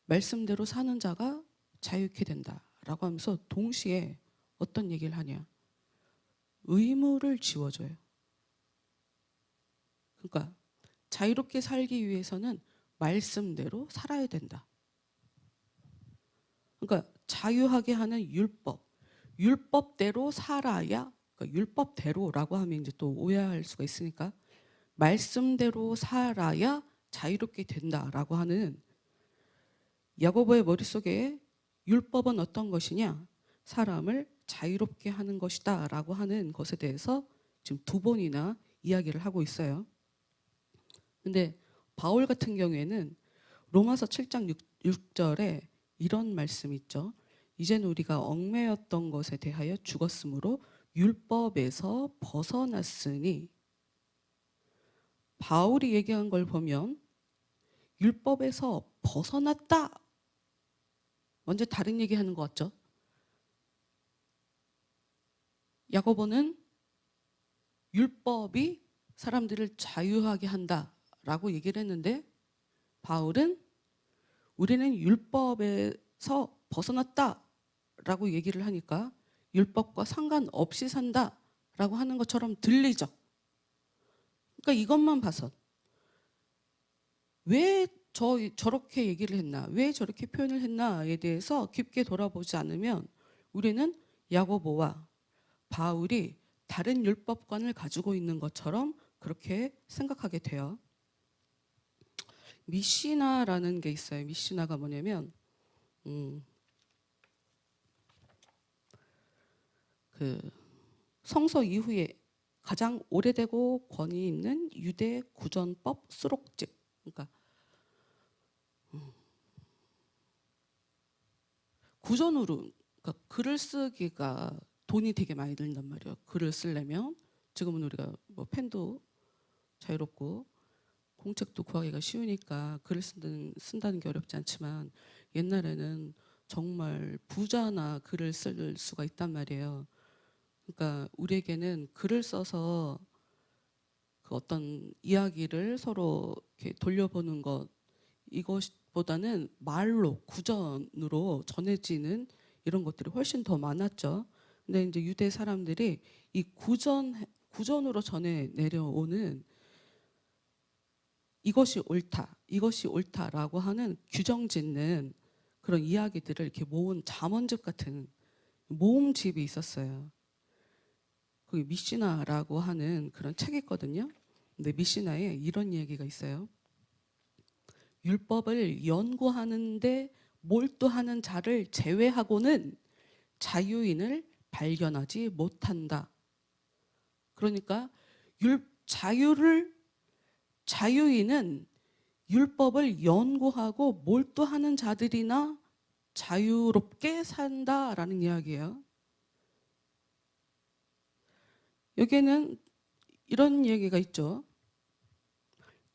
말씀대로 사는 자가 자유케 된다라고 하면서 동시에 어떤 얘기를 하냐? 의무를 지워줘요. 그러니까 자유롭게 살기 위해서는 말씀대로 살아야 된다. 그러니까 자유하게 하는 율법대로 살아야, 그러니까 율법대로라고 하면 이제 또 오해할 수가 있으니까 말씀대로 살아야 자유롭게 된다라고 하는 야고보의 머릿속에 율법은 어떤 것이냐? 사람을 자유롭게 하는 것이다 라고 하는 것에 대해서 지금 2번이나 이야기를 하고 있어요. 근데 바울 같은 경우에는 로마서 7장 6절에 이런 말씀이 있죠. 이제는 우리가 얽매였던 것에 대하여 죽었으므로 율법에서 벗어났으니, 바울이 얘기한 걸 보면 율법에서 벗어났다. 먼저 다른 얘기하는 것 같죠? 야고보는 율법이 사람들을 자유하게 한다라고 얘기를 했는데 바울은 우리는 율법에서 벗어났다라고 얘기를 하니까 율법과 상관없이 산다라고 하는 것처럼 들리죠. 그러니까 이것만 봐서 왜 저렇게 얘기를 했나, 왜 저렇게 표현을 했나에 대해서 깊게 돌아보지 않으면 우리는 야고보와 바울이 다른 율법관을 가지고 있는 것처럼 그렇게 생각하게 돼요. 미시나라는 게 있어요. 미시나가 뭐냐면 그 성서 이후에 가장 오래되고 권위 있는 유대 구전법 수록집. 그러니까 구전으로, 그러니까 글을 쓰기가 돈이 되게 많이 든단 말이에요. 글을 쓰려면 지금은 우리가 뭐 펜도 자유롭고 공책도 구하기가 쉬우니까 글을 쓴다는 게 어렵지 않지만 옛날에는 정말 부자나 글을 쓸 수가 있단 말이에요. 그러니까 우리에게는 글을 써서 그 어떤 이야기를 서로 이렇게 돌려보는 것, 이것보다는 말로 구전으로 전해지는 이런 것들이 훨씬 더 많았죠. 근데 이제 유대 사람들이 이 구전으로 전해 내려오는 이것이 옳다라고 하는 규정 짓는 그런 이야기들을 이렇게 모은 잠언집 같은 모음집이 있었어요. 그게 미시나라고 하는 그런 책이 있거든요. 근데 미시나에 이런 얘기가 있어요. 율법을 연구하는데 몰두하는 자를 제외하고는 자유인을 발견하지 못한다. 그러니까 자유인은 율법을 연구하고 몰두하는 자들이나 자유롭게 산다라는 이야기예요. 여기에는 이런 얘기가 있죠.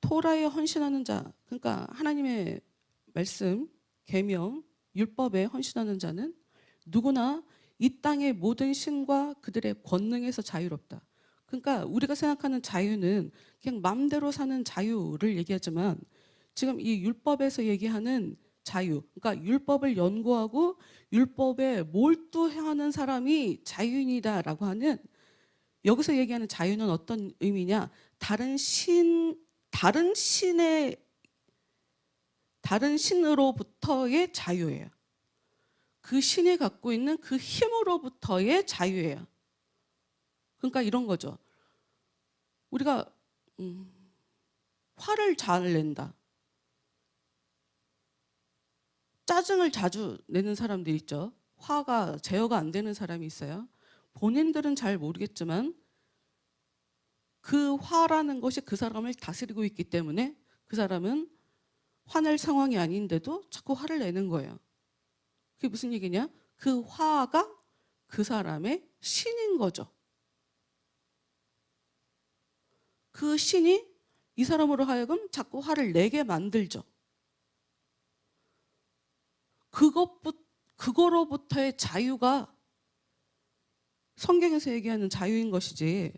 토라에 헌신하는 자, 그러니까 하나님의 말씀, 계명, 율법에 헌신하는 자는 누구나 이 땅의 모든 신과 그들의 권능에서 자유롭다. 그러니까 우리가 생각하는 자유는 그냥 마음대로 사는 자유를 얘기하지만 지금 이 율법에서 얘기하는 자유, 그러니까 율법을 연구하고 율법에 몰두하는 사람이 자유인이다라고 하는, 여기서 얘기하는 자유는 어떤 의미냐? 다른 신으로부터의 자유예요. 그 신이 갖고 있는 그 힘으로부터의 자유예요. 그러니까 이런 거죠. 우리가 화를 잘 낸다. 짜증을 자주 내는 사람들 있죠. 화가 제어가 안 되는 사람이 있어요. 본인들은 잘 모르겠지만 그 화라는 것이 그 사람을 다스리고 있기 때문에 그 사람은 화낼 상황이 아닌데도 자꾸 화를 내는 거예요. 그게 무슨 얘기냐? 그 화가 그 사람의 신인 거죠. 그 신이 이 사람으로 하여금 자꾸 화를 내게 만들죠. 그거로부터의 자유가 성경에서 얘기하는 자유인 것이지,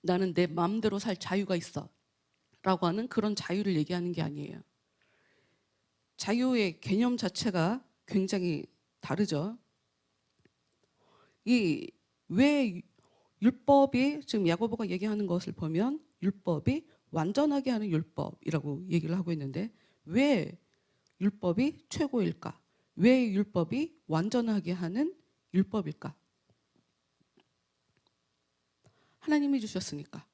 나는 내 마음대로 살 자유가 있어 라고 하는 그런 자유를 얘기하는 게 아니에요. 자유의 개념 자체가 굉장히 다르죠. 왜 율법이, 지금 야고보가 얘기하는 것을 보면 율법이 완전하게 하는 율법이라고 얘기를 하고 있는데, 왜 율법이 최고일까? 왜 율법이 완전하게 하는 율법일까? 하나님이 주셨으니까.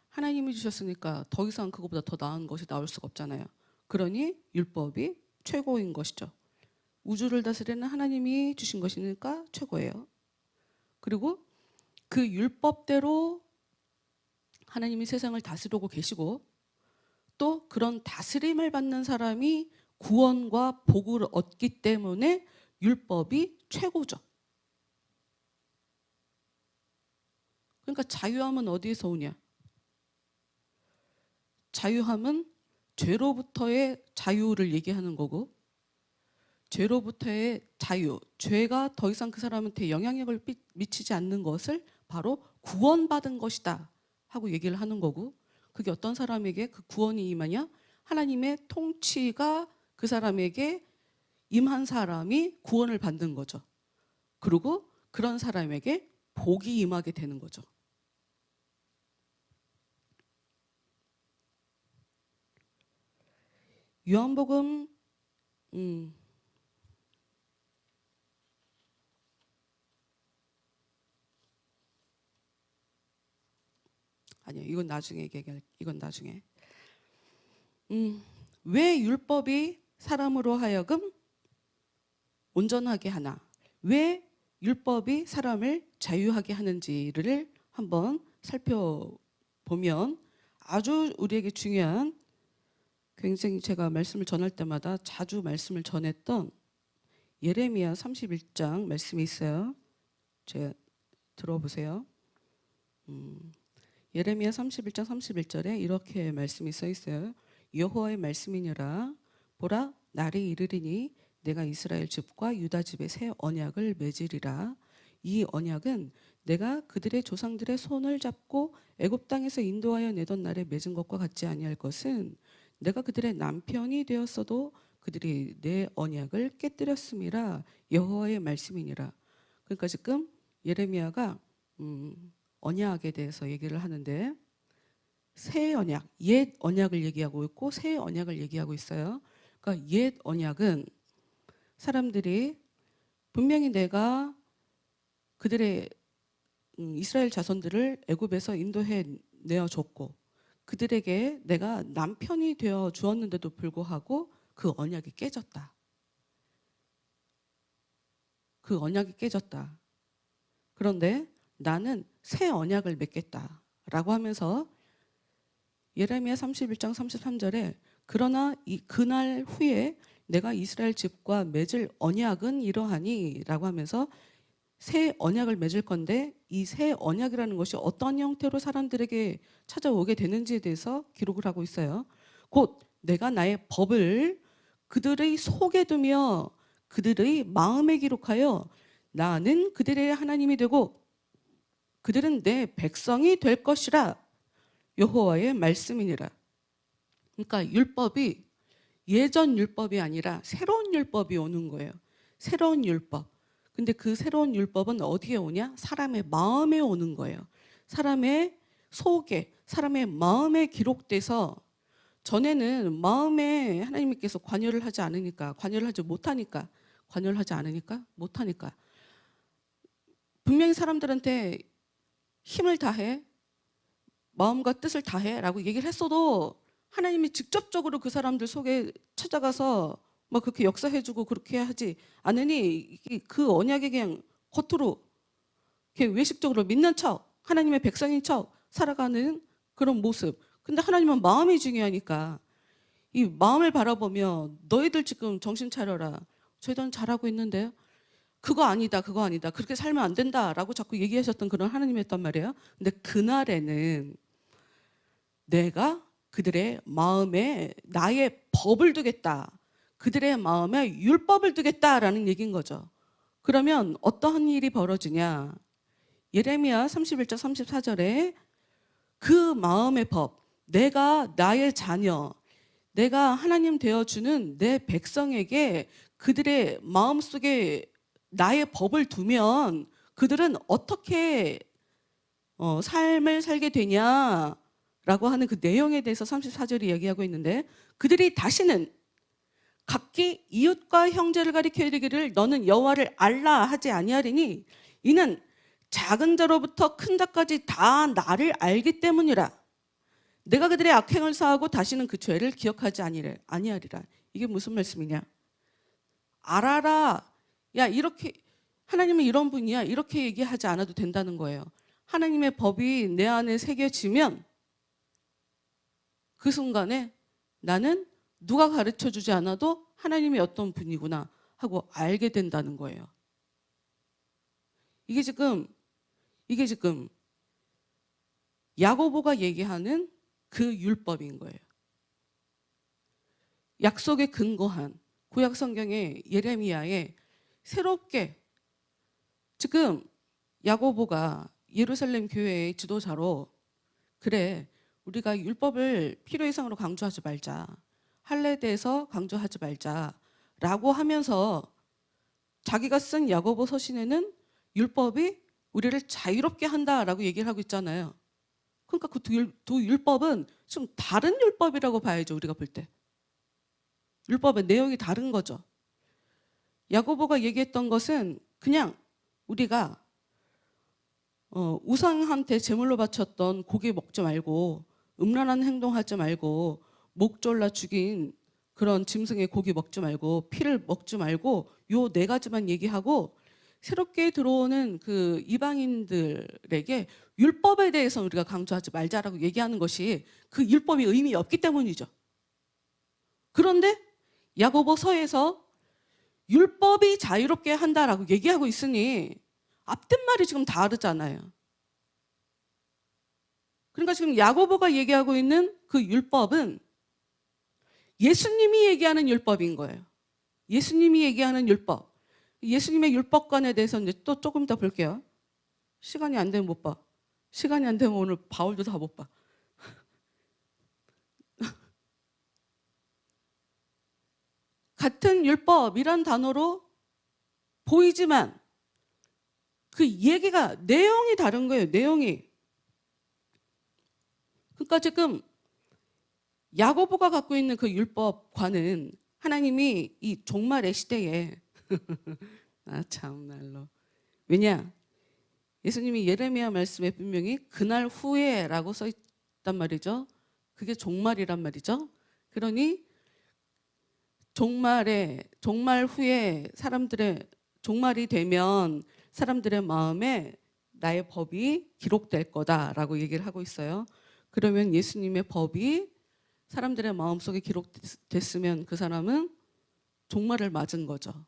하나님이 주셨으니까 더 이상 그거보다 더 나은 것이 나올 수가 없잖아요. 그러니 율법이 최고인 것이죠. 우주를 다스리는 하나님이 주신 것이니까 최고예요. 그리고 그 율법대로 하나님이 세상을 다스리고 계시고, 또 그런 다스림을 받는 사람이 구원과 복을 얻기 때문에 율법이 최고죠. 그러니까 자유함은 어디에서 오냐? 자유함은 죄로부터의 자유를 얘기하는 거고, 죄로부터의 자유, 죄가 더 이상 그 사람한테 영향력을 미치지 않는 것을 바로 구원받은 것이다 하고 얘기를 하는 거고, 그게 어떤 사람에게 그 구원이 임하냐? 하나님의 통치가 그 사람에게 임한 사람이 구원을 받는 거죠. 그리고 그런 사람에게 복이 임하게 되는 거죠. 요한복음 아니요, 이건 나중에 얘기할, 이건 나중에. 왜 율법이 사람으로 하여금 온전하게 하나? 왜 율법이 사람을 자유하게 하는지를 한번 살펴보면 아주 우리에게 중요한, 굉장히 제가 말씀을 전할 때마다 자주 말씀을 전했던 예레미야 31장 말씀이 있어요. 제가 들어보세요. 예레미야 31장 31절에 이렇게 말씀이 써 있어요. 여호와의 말씀이니라. 보라, 날이 이르리니 내가 이스라엘 집과 유다 집에 새 언약을 맺으리라. 이 언약은 내가 그들의 조상들의 손을 잡고 애굽 땅에서 인도하여 내던 날에 맺은 것과 같지 아니할 것은, 내가 그들의 남편이 되었어도 그들이 내 언약을 깨뜨렸음이라. 여호와의 말씀이니라. 그러니까 지금 예레미야가 언약에 대해서 얘기를 하는데, 새 언약, 옛 언약을 얘기하고 있고 새 언약을 얘기하고 있어요. 그러니까 옛 언약은 사람들이 분명히 내가 그들의 이스라엘 자손들을 애굽에서 인도해 내어줬고 그들에게 내가 남편이 되어 주었는데도 불구하고 그 언약이 깨졌다. 그 언약이 깨졌다. 그런데 나는 새 언약을 맺겠다라고 하면서 예레미야 31장 33절에 그러나 그날 후에 내가 이스라엘 집과 맺을 언약은 이러하니 라고 하면서 새 언약을 맺을 건데 이 새 언약이라는 것이 어떤 형태로 사람들에게 찾아오게 되는지에 대해서 기록을 하고 있어요. 곧 내가 나의 법을 그들의 속에 두며 그들의 마음에 기록하여 나는 그들의 하나님이 되고 그들은 내 백성이 될 것이라 여호와의 말씀이니라. 그러니까 율법이 예전 율법이 아니라 새로운 율법이 오는 거예요. 새로운 율법. 근데 그 새로운 율법은 어디에 오냐? 사람의 마음에 오는 거예요. 사람의 속에, 사람의 마음에 기록돼서 전에는 마음에 하나님께서 관여를 하지 않으니까, 관여를 하지 못하니까, 관여를 하지 않으니까, 못하니까 분명히 사람들한테 힘을 다해, 마음과 뜻을 다해라고 얘기를 했어도 하나님이 직접적으로 그 사람들 속에 찾아가서 막 그렇게 역사해주고 그렇게 하지 않으니 그 언약에 그냥 겉으로 이렇게 외식적으로 믿는 척, 하나님의 백성인 척 살아가는 그런 모습. 근데 하나님은 마음이 중요하니까 이 마음을 바라보며 너희들 지금 정신 차려라. 저희들은 잘하고 있는데요. 그거 아니다, 그거 아니다. 그렇게 살면 안 된다라고 자꾸 얘기하셨던 그런 하나님이었단 말이에요. 근데 그날에는 내가 그들의 마음에 나의 법을 두겠다. 그들의 마음에 율법을 두겠다라는 얘기인 거죠. 그러면 어떠한 일이 벌어지냐? 예레미야 31장 34절에 그 마음의 법, 내가 나의 자녀, 내가 하나님 되어주는 내 백성에게 그들의 마음속에 나의 법을 두면 그들은 어떻게 삶을 살게 되냐라고 하는 그 내용에 대해서 34절이 얘기하고 있는데 그들이 다시는 각기 이웃과 형제를 가리켜 이르기를 너는 여호와를 알라 하지 아니하리니 이는 작은 자로부터 큰 자까지 다 나를 알기 때문이라. 내가 그들의 악행을 사하고 다시는 그 죄를 기억하지 아니하리라. 이게 무슨 말씀이냐? 알아라. 야, 이렇게 하나님은 이런 분이야. 이렇게 얘기하지 않아도 된다는 거예요. 하나님의 법이 내 안에 새겨지면 그 순간에 나는 누가 가르쳐주지 않아도 하나님이 어떤 분이구나 하고 알게 된다는 거예요. 이게 지금 야고보가 얘기하는 그 율법인 거예요. 약속에 근거한 구약 성경의 예레미야에 새롭게 지금 야고보가 예루살렘 교회의 지도자로 그래 우리가 율법을 필요 이상으로 강조하지 말자. 할례에 대해서 강조하지 말자라고 하면서 자기가 쓴 야고보 서신에는 율법이 우리를 자유롭게 한다라고 얘기를 하고 있잖아요. 그러니까 그 두 율법은 좀 다른 율법이라고 봐야죠. 우리가 볼 때. 율법의 내용이 다른 거죠. 야고보가 얘기했던 것은 그냥 우리가 우상한테 제물로 바쳤던 고기 먹지 말고 음란한 행동하지 말고 목 졸라 죽인 그런 짐승의 고기 먹지 말고 피를 먹지 말고 요 네 가지만 얘기하고 새롭게 들어오는 그 이방인들에게 율법에 대해서 우리가 강조하지 말자라고 얘기하는 것이 그 율법이 의미 없기 때문이죠. 그런데 야고보서에서 율법이 자유롭게 한다라고 얘기하고 있으니 앞뒷 말이 지금 다르잖아요. 그러니까 지금 야고보가 얘기하고 있는 그 율법은 예수님이 얘기하는 율법인 거예요. 예수님이 얘기하는 율법. 예수님의 율법관에 대해서 이제 또 조금 더 볼게요. 시간이 안 되면 못 봐. 시간이 안 되면 오늘 바울도 다 못 봐. 같은 율법이란 단어로 보이지만 그 얘기가 내용이 다른 거예요. 내용이. 그러니까 지금 야고보가 갖고 있는 그 율법과는 하나님이 이 종말의 시대에 아 참말로 왜냐 예수님이 예레미야 말씀에 분명히 그날 후에라고 써 있단 말이죠. 그게 종말이란 말이죠. 그러니 종말 후에 사람들의 종말이 되면 사람들의 마음에 나의 법이 기록될 거다라고 얘기를 하고 있어요. 그러면 예수님의 법이 사람들의 마음속에 기록됐으면 그 사람은 종말을 맞은 거죠.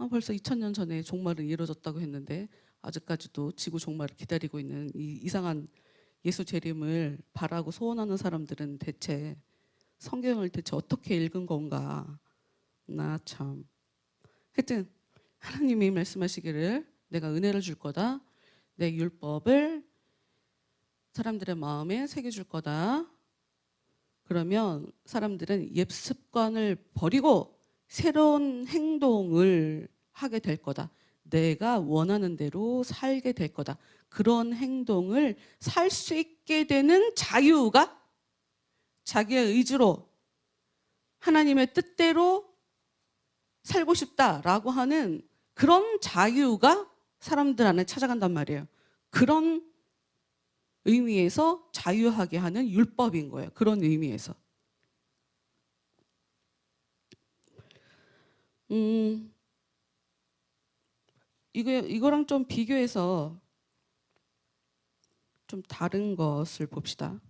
벌써 2000년 전에 종말은 이루어졌다고 했는데 아직까지도 지구 종말을 기다리고 있는 이 이상한 예수 재림을 바라고 소원하는 사람들은 대체 성경을 대체 어떻게 읽은 건가? 나 참. 하여튼 하나님이 말씀하시기를 내가 은혜를 줄 거다. 내 율법을 사람들의 마음에 새겨줄 거다. 그러면 사람들은 옛 습관을 버리고 새로운 행동을 하게 될 거다. 내가 원하는 대로 살게 될 거다. 그런 행동을 살 수 있게 되는 자유가 자기의 의지로 하나님의 뜻대로 살고 싶다라고 하는 그런 자유가 사람들 안에 찾아간단 말이에요. 그런 의미에서 자유하게 하는 율법인 거예요. 그런 의미에서. 이거랑 좀 비교해서 좀 다른 것을 봅시다.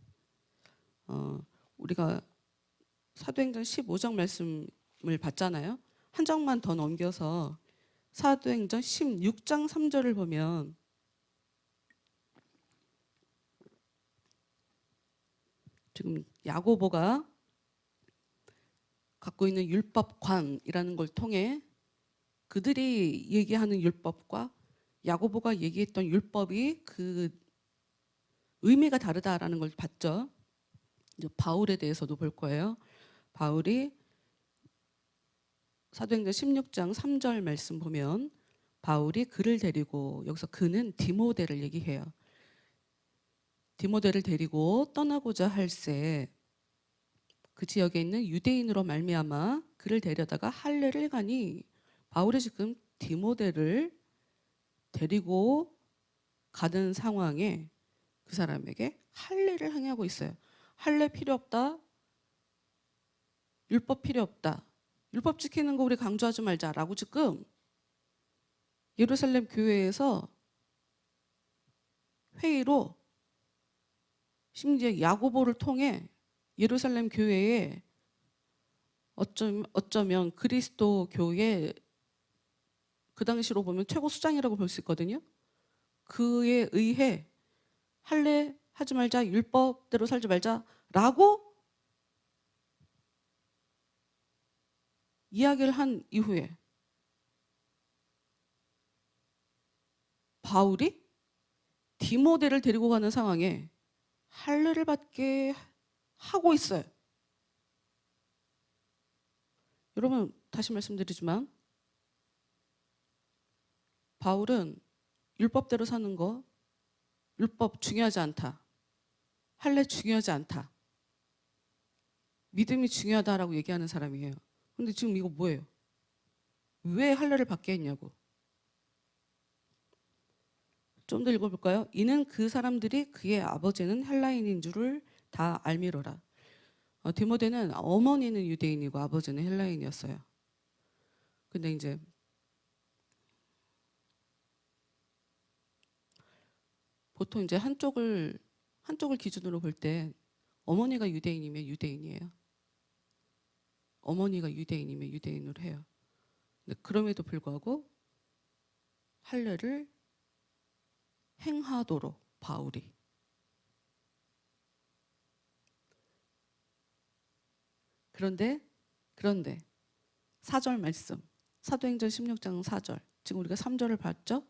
우리가 사도행전 15장 말씀을 봤잖아요. 한 장만 더 넘겨서 사도행전 16장 3절을 보면 지금 야고보가 갖고 있는 율법관이라는 걸 통해 그들이 얘기하는 율법과 야고보가 얘기했던 율법이 그 의미가 다르다라는 걸 봤죠. 이제 바울에 대해서도 볼 거예요. 바울이 사도행전 16장 3절 말씀 보면 바울이 그를 데리고, 여기서 그는 디모데를 얘기해요. 디모데를 데리고 떠나고자 할새 그 지역에 있는 유대인으로 말미암아 그를 데려다가 할례를 가니, 바울이 지금 디모데를 데리고 가는 상황에 그 사람에게 할례를 행하고 있어요. 할례 필요 없다. 율법 필요 없다. 율법 지키는 거 우리 강조하지 말자라고 지금 예루살렘 교회에서 회의로, 심지어 야고보를 통해 예루살렘 교회에 어쩌면 그리스도 교회 그 당시로 보면 최고 수장이라고 볼 수 있거든요. 그에 의해 할례 하지 말자, 율법대로 살지 말자라고 이야기를 한 이후에 바울이 디모데를 데리고 가는 상황에 할례를 받게 하고 있어요. 여러분, 다시 말씀드리지만 바울은 율법대로 사는 거, 율법 중요하지 않다. 할례 중요하지 않다. 믿음이 중요하다라고 얘기하는 사람이에요. 근데 지금 이거 뭐예요? 왜 할례를 받게 했냐고. 좀 더 읽어볼까요? 이는 그 사람들이 그의 아버지는 헬라인인 줄을 다 알미로라. 디모데는 어머니는 유대인이고 아버지는 헬라인이었어요. 근데 이제 보통 이제 한쪽을 기준으로 볼 때 어머니가 유대인이면 유대인이에요. 어머니가 유대인이면 유대인으로 해요. 근데 그럼에도 불구하고 할례를 행하도록 바울이. 그런데 4절 말씀, 사도행전 16장 4절, 지금 우리가 3절을 봤죠?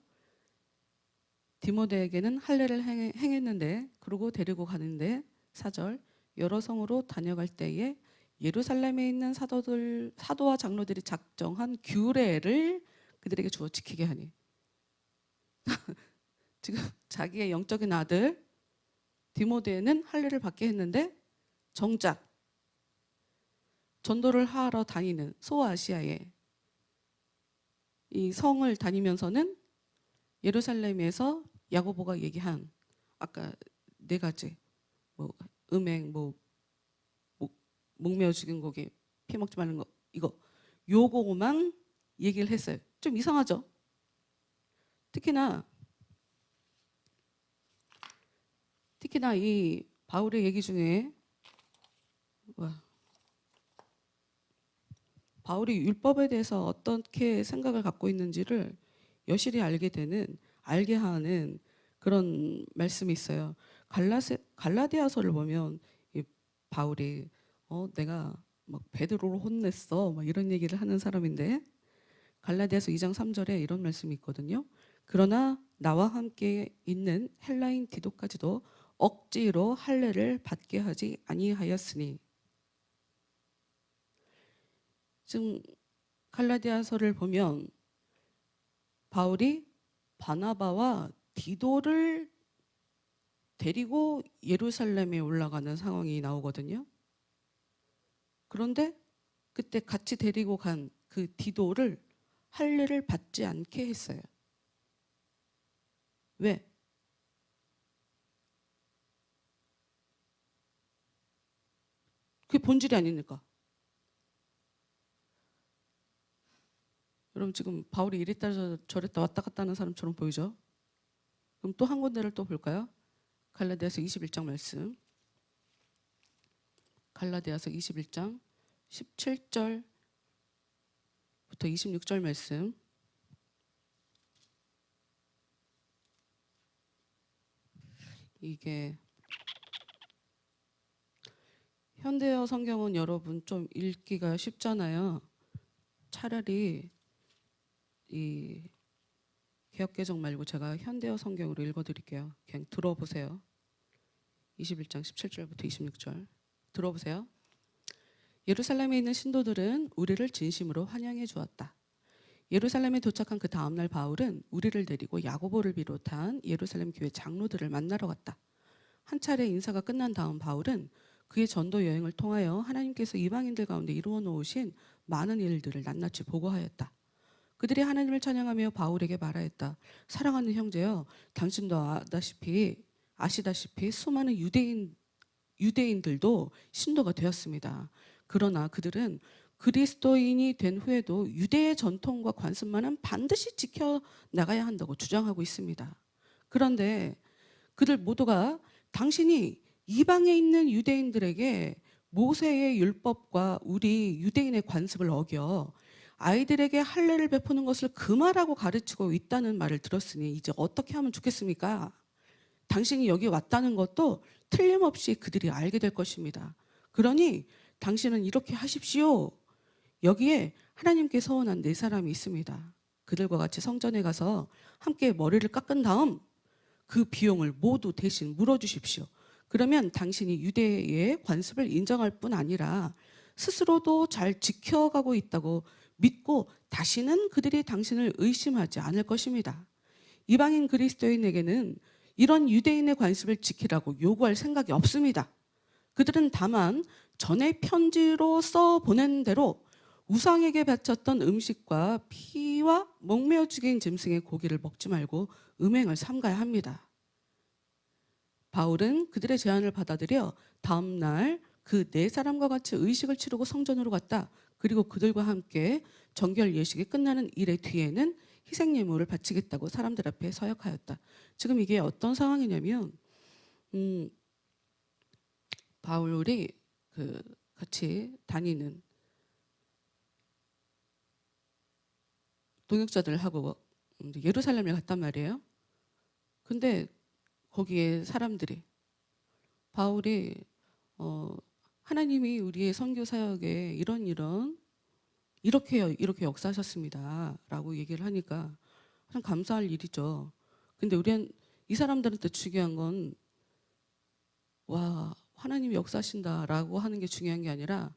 디모데에게는 할례를 행했는데, 그리고 데리고 가는데 4절, 여러 성으로 다녀갈 때에 예루살렘에 있는 사도와 장로들이 작정한 규례를 그들에게 주어 지키게 하니. 지금 자기의 영적인 아들 디모데는 할례를 받게 했는데 정작 전도를 하러 다니는 소아시아에 이 성을 다니면서는 예루살렘에서 야고보가 얘기한 아까 4가지, 뭐 음행, 뭐 목매어 죽인 고기, 피 먹지 말는 거, 이거 요거만 얘기를 했어요. 좀 이상하죠? 특히나 이 바울의 얘기 중에 바울이 율법에 대해서 어떻게 생각을 갖고 있는지를 여실히 알게 하는 그런 말씀이 있어요. 갈라디아서를 보면 이 바울이 내가 막 베드로를 혼냈어 막 이런 얘기를 하는 사람인데, 갈라디아서 2장 3절에 이런 말씀이 있거든요. 그러나 나와 함께 있는 헬라인 디도까지도 억지로 할례를 받게 하지 아니하였으니. 지금 갈라디아서를 보면 바울이 바나바와 디도를 데리고 예루살렘에 올라가는 상황이 나오거든요. 그런데 그때 같이 데리고 간 그 디도를 할례를 받지 않게 했어요. 왜? 그게 본질이 아니니까. 여러분 지금 바울이 이랬다 저랬다 왔다 갔다 하는 사람처럼 보이죠? 그럼 또 한 군데를 또 볼까요? 갈라디아서 21장 말씀. 갈라디아서 21장 17절부터 26절 말씀. 이게 현대어 성경은 여러분 좀 읽기가 쉽잖아요. 차라리 이 개역개정 말고 제가 현대어 성경으로 읽어드릴게요. 그냥 들어보세요. 21장 17절부터 26절 들어보세요. 예루살렘에 있는 신도들은 우리를 진심으로 환영해 주었다. 예루살렘에 도착한 그 다음날 바울은 우리를 데리고 야고보를 비롯한 예루살렘 교회 장로들을 만나러 갔다. 한 차례 인사가 끝난 다음 바울은 그의 전도 여행을 통하여 하나님께서 이방인들 가운데 이루어 놓으신 많은 일들을 낱낱이 보고하였다. 그들이 하나님을 찬양하며 바울에게 말하였다. 사랑하는 형제여, 당신도 아시다시피 수많은 유대인들도 신도가 되었습니다. 그러나 그들은 그리스도인이 된 후에도 유대의 전통과 관습만은 반드시 지켜 나가야 한다고 주장하고 있습니다. 그런데 그들 모두가 당신이 이방에 있는 유대인들에게 모세의 율법과 우리 유대인의 관습을 어겨 아이들에게 할례를 베푸는 것을 금하라고 가르치고 있다는 말을 들었으니 이제 어떻게 하면 좋겠습니까? 당신이 여기 왔다는 것도 틀림없이 그들이 알게 될 것입니다. 그러니 당신은 이렇게 하십시오. 여기에 하나님께 서원한 4사람이 있습니다. 그들과 같이 성전에 가서 함께 머리를 깎은 다음 그 비용을 모두 대신 물어주십시오. 그러면 당신이 유대의 관습을 인정할 뿐 아니라 스스로도 잘 지켜가고 있다고 믿고 다시는 그들이 당신을 의심하지 않을 것입니다. 이방인 그리스도인에게는 이런 유대인의 관습을 지키라고 요구할 생각이 없습니다. 그들은 다만 전에 편지로 써 보낸 대로 우상에게 바쳤던 음식과 피와 목매어 죽인 짐승의 고기를 먹지 말고 음행을 삼가야 합니다. 바울은 그들의 제안을 받아들여 다음 날 그 4사람과 같이 의식을 치르고 성전으로 갔다. 그리고 그들과 함께 정결 예식이 끝나는 일의 뒤에는 희생 예물을 바치겠다고 사람들 앞에 서약하였다. 지금 이게 어떤 상황이냐면 바울이 같이 다니는 동역자들하고 예루살렘을 갔단 말이에요. 근데 거기에 사람들이 바울이 하나님이 우리의 선교 사역에 이렇게 역사하셨습니다 라고 얘기를 하니까 참 감사할 일이죠. 근데 이 사람들한테 중요한 건 와, 하나님이 역사하신다라고 하는 게 중요한 게 아니라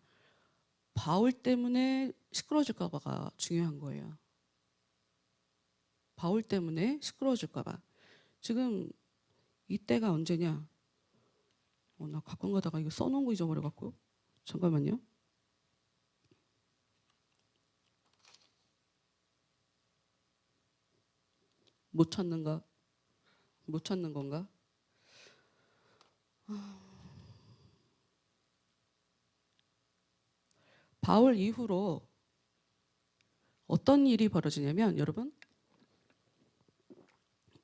바울 때문에 시끄러워질까 봐가 중요한 거예요. 바울 때문에 시끄러워질까 봐. 지금 이때가 언제냐? 나 가끔 가다가 이거 써놓은 거 잊어버려갖고. 잠깐만요. 못 찾는 건가? 바울 이후로 어떤 일이 벌어지냐면 여러분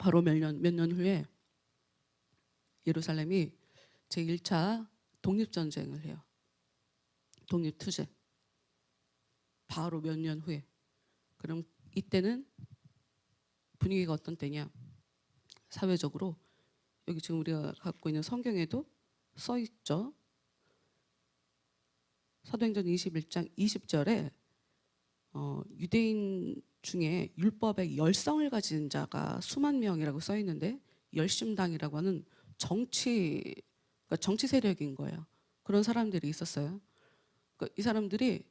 바로 몇 년 후에 예루살렘이 제1차 독립전쟁을 해요. 독립투쟁. 바로 몇 년 후에. 그럼 이때는 분위기가 어떤 때냐? 사회적으로 여기 지금 우리가 갖고 있는 성경에도 써 있죠. 사도행전 21장 20절에 유대인 중에 율법의 열성을 가진 자가 수만 명이라고 써 있는데 열심당이라고 하는 그러니까 정치 세력인 거예요. 그런 사람들이 있었어요. 그러니까 이 사람들이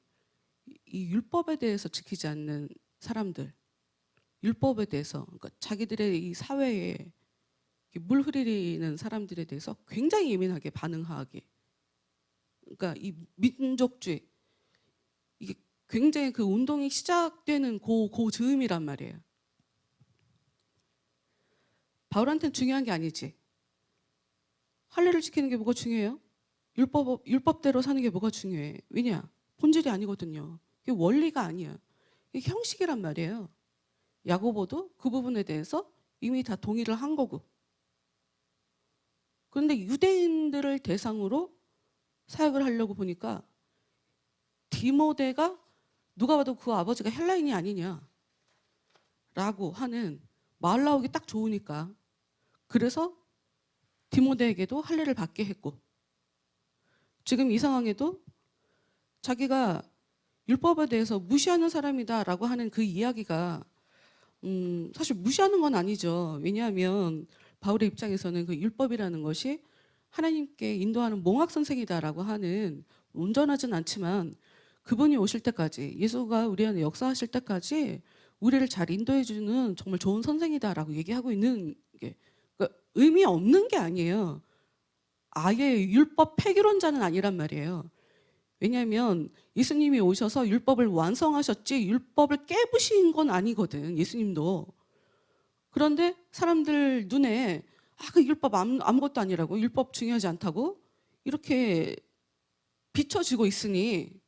이 율법에 대해서 지키지 않는 사람들, 율법에 대해서, 그러니까 자기들의 이 사회에 물 흐리는 사람들에 대해서 굉장히 예민하게 반응하게. 그러니까 이 민족주의, 이게 굉장히 그 운동이 시작되는 그 즈음이란 말이에요. 바울한테는 중요한 게 아니지. 할례를 지키는 게 뭐가 중요해요? 율법대로 사는 게 뭐가 중요해? 왜냐? 본질이 아니거든요. 이게 원리가 아니야. 이게 형식이란 말이에요. 야고보도 그 부분에 대해서 이미 다 동의를 한 거고. 그런데 유대인들을 대상으로 사역을 하려고 보니까 디모데가 누가 봐도 그 아버지가 헬라인이 아니냐라고 하는 말 나오기 딱 좋으니까. 그래서 디모데에게도 할례를 받게 했고, 지금 이 상황에도 자기가 율법에 대해서 무시하는 사람이다라고 하는 그 이야기가 사실 무시하는 건 아니죠. 왜냐하면 바울의 입장에서는 그 율법이라는 것이 하나님께 인도하는 몽학선생이다라고 하는, 온전하진 않지만 그분이 오실 때까지, 예수가 우리 안에 역사하실 때까지 우리를 잘 인도해주는 정말 좋은 선생이다라고 얘기하고 있는 게, 그러니까 의미 없는 게 아니에요. 아예 율법 폐기론자는 아니란 말이에요. 왜냐하면 예수님이 오셔서 율법을 완성하셨지 율법을 깨부신 건 아니거든, 예수님도. 그런데 사람들 눈에 그 율법 아무것도 아니라고, 율법 중요하지 않다고 이렇게 비춰지고 있으니,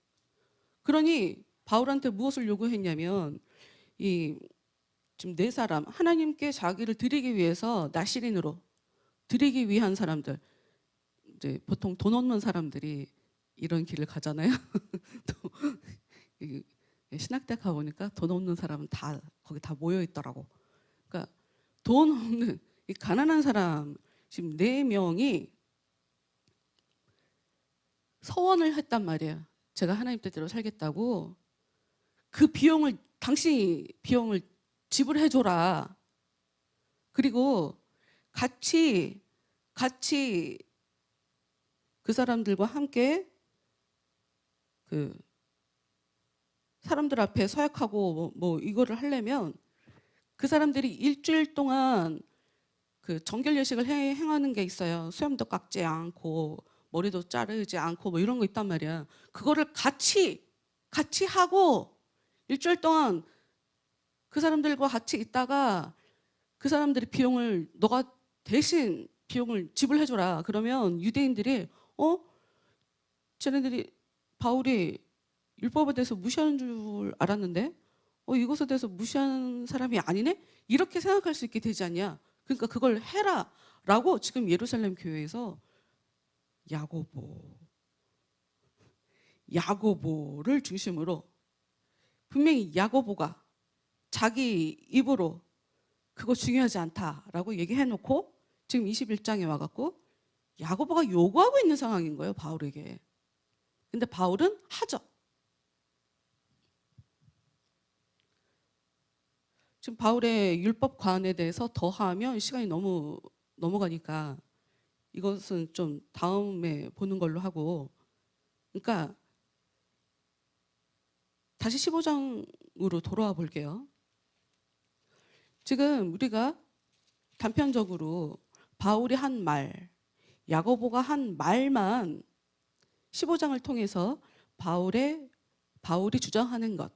그러니 바울한테 무엇을 요구했냐면, 이 지금 네 사람, 하나님께 자기를 드리기 위해서 나시린으로 드리기 위한 사람들, 이제 보통 돈 없는 사람들이 이런 길을 가잖아요. 또 신학대 가보니까 돈 없는 사람은 다 거기 다 모여 있더라고. 그러니까 돈 없는 이 가난한 사람 지금 4명이 서원을 했단 말이에요. 제가 하나님 뜻대로 살겠다고. 그 비용을, 당신이 비용을 지불해 줘라. 그리고 같이 그 사람들과 함께 그 사람들 앞에 서약하고 뭐 이거를 하려면 그 사람들이 일주일 동안 그 정결 예식을 행하는 게 있어요. 수염도 깎지 않고 머리도 자르지 않고 뭐 이런 거 있단 말이야. 그거를 같이 하고 일주일 동안 그 사람들과 같이 있다가 그 사람들이 비용을, 너가 대신 비용을 지불해 줘라. 그러면 유대인들이 쟤네들이 바울이 율법에 대해서 무시하는 줄 알았는데 이것에 대해서 무시하는 사람이 아니네? 이렇게 생각할 수 있게 되지 않냐. 그러니까 그걸 해라 라고 지금 예루살렘 교회에서 야고보를 중심으로, 분명히 야고보가 자기 입으로 그거 중요하지 않다라고 얘기해놓고 지금 21장에 와갖고 야고보가 요구하고 있는 상황인 거예요, 바울에게. 근데 바울은 하죠. 지금 바울의 율법 관에 대해서 더 하면 시간이 너무 넘어가니까 이것은 좀 다음에 보는 걸로 하고, 그러니까 다시 15장으로 돌아와 볼게요. 지금 우리가 단편적으로 바울이 한 말, 야고보가 한 말만 15장을 통해서 바울이 주장하는 것,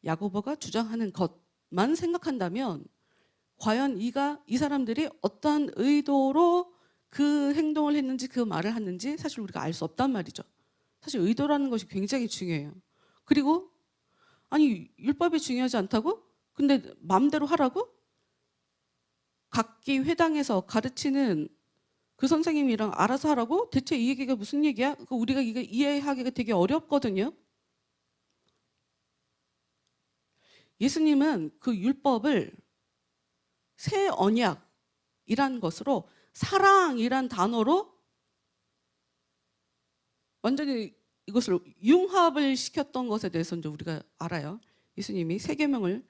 야고보가 주장하는 것만 생각한다면 과연 이 사람들이 어떠한 의도로 그 행동을 했는지, 그 말을 했는지 사실 우리가 알 수 없단 말이죠. 사실 의도라는 것이 굉장히 중요해요. 그리고 아니 율법이 중요하지 않다고? 근데 마음대로 하라고? 각기 회당에서 가르치는 그 선생님이랑 알아서 하라고? 대체 이 얘기가 무슨 얘기야? 우리가 이거 이해하기가 되게 어렵거든요. 예수님은 그 율법을 새 언약이란 것으로 사랑이란 단어로 완전히 이것을 융합을 시켰던 것에 대해서 이제 우리가 알아요. 예수님이 세 계명을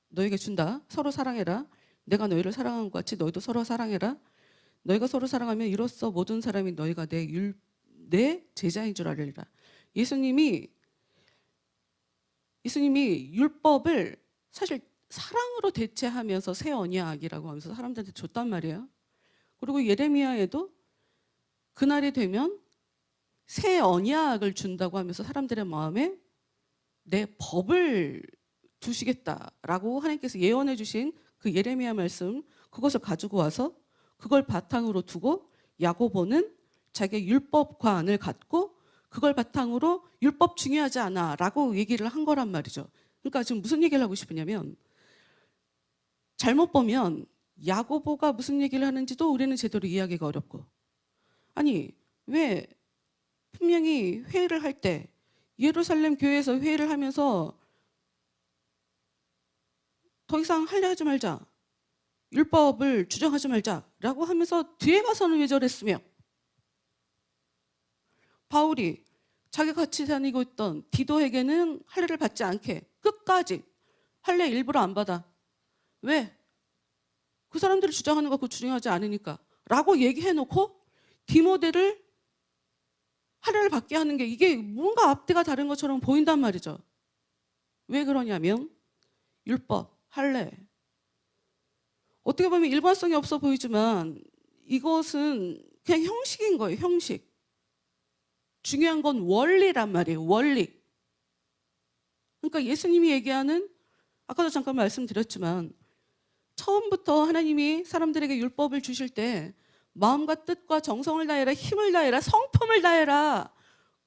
너에게 준다. 서로 사랑해라. 내가 너희를 사랑한 것 같이 너희도 서로 사랑해라. 너희가 서로 사랑하면 이로써 모든 사람이 너희가 내 제자인 줄 알리라. 예수님이 율법을 사실 사랑으로 대체하면서 새 언약이라고 하면서 사람들한테 줬단 말이에요. 그리고 예레미야에도 그날이 되면 새 언약을 준다고 하면서 사람들의 마음에 내 법을 두시겠다라고 하나님께서 예언해 주신 그 예레미야 말씀, 그것을 가지고 와서 그걸 바탕으로 두고 야고보는 자기의 율법관을 갖고 그걸 바탕으로 율법 중요하지 않아 라고 얘기를 한 거란 말이죠. 그러니까 지금 무슨 얘기를 하고 싶으냐면, 잘못 보면 야고보가 무슨 얘기를 하는지도 우리는 제대로 이해하기가 어렵고, 아니 왜 분명히 회의를 할 때 예루살렘 교회에서 회의를 하면서 더 이상 하려 하지 말자, 율법을 주장하지 말자라고 하면서 뒤에 가서는 왜 저랬으며, 바울이 자기가 같이 다니고 있던 디도에게는 할례를 받지 않게 끝까지 할례 일부러 안 받아. 왜? 그 사람들이 주장하는 거 그거 중요하지 않으니까 라고 얘기해놓고 디모데를 할례를 받게 하는 게 이게 뭔가 앞뒤가 다른 것처럼 보인단 말이죠. 왜 그러냐면 율법, 할례, 어떻게 보면 일관성이 없어 보이지만 이것은 그냥 형식인 거예요. 형식. 중요한 건 원리란 말이에요. 원리. 그러니까 예수님이 얘기하는, 아까도 잠깐 말씀드렸지만 처음부터 하나님이 사람들에게 율법을 주실 때 마음과 뜻과 정성을 다해라, 힘을 다해라, 성품을 다해라,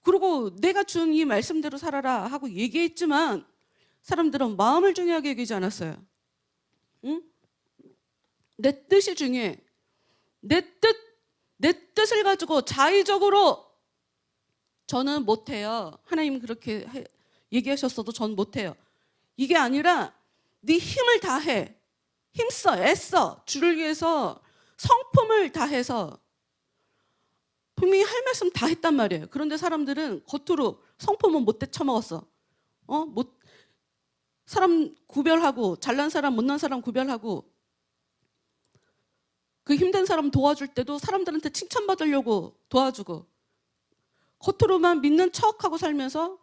그리고 내가 준 이 말씀대로 살아라 하고 얘기했지만 사람들은 마음을 중요하게 여기지 않았어요. 응? 내 뜻이 중요해. 내 뜻을 가지고 자의적으로 저는 못해요. 하나님 그렇게 얘기하셨어도 전 못해요. 이게 아니라 네 힘을 다해. 힘써, 애써. 주를 위해서 성품을 다해서 분명히 할 말씀 다 했단 말이에요. 그런데 사람들은 겉으로 성품은 못돼 처먹었어. 사람 구별하고, 잘난 사람 못난 사람 구별하고, 그 힘든 사람 도와줄 때도 사람들한테 칭찬받으려고 도와주고, 겉으로만 믿는 척하고 살면서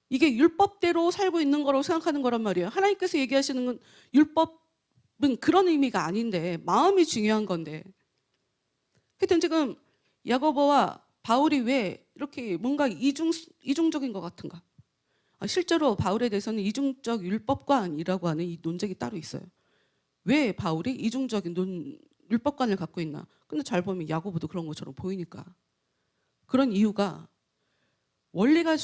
이게 율법대로 살고 있는 거라고 생각하는 거란 말이에요. 하나님께서 얘기하시는 건 율법은 그런 의미가 아닌데 마음이 중요한 건데, 하여튼 지금 야고보와 바울이 왜 이렇게 뭔가 이중적인 것 같은가? 실제로 바울에 대해서는 이중적 율법관이라고 하는 이 논쟁이 따로 있어요. 왜 바울이 이중적인 율법관을 갖고 있나? 근데 잘 보면 야고보도 그런 것처럼 보이니까. 그런 이유가 원리가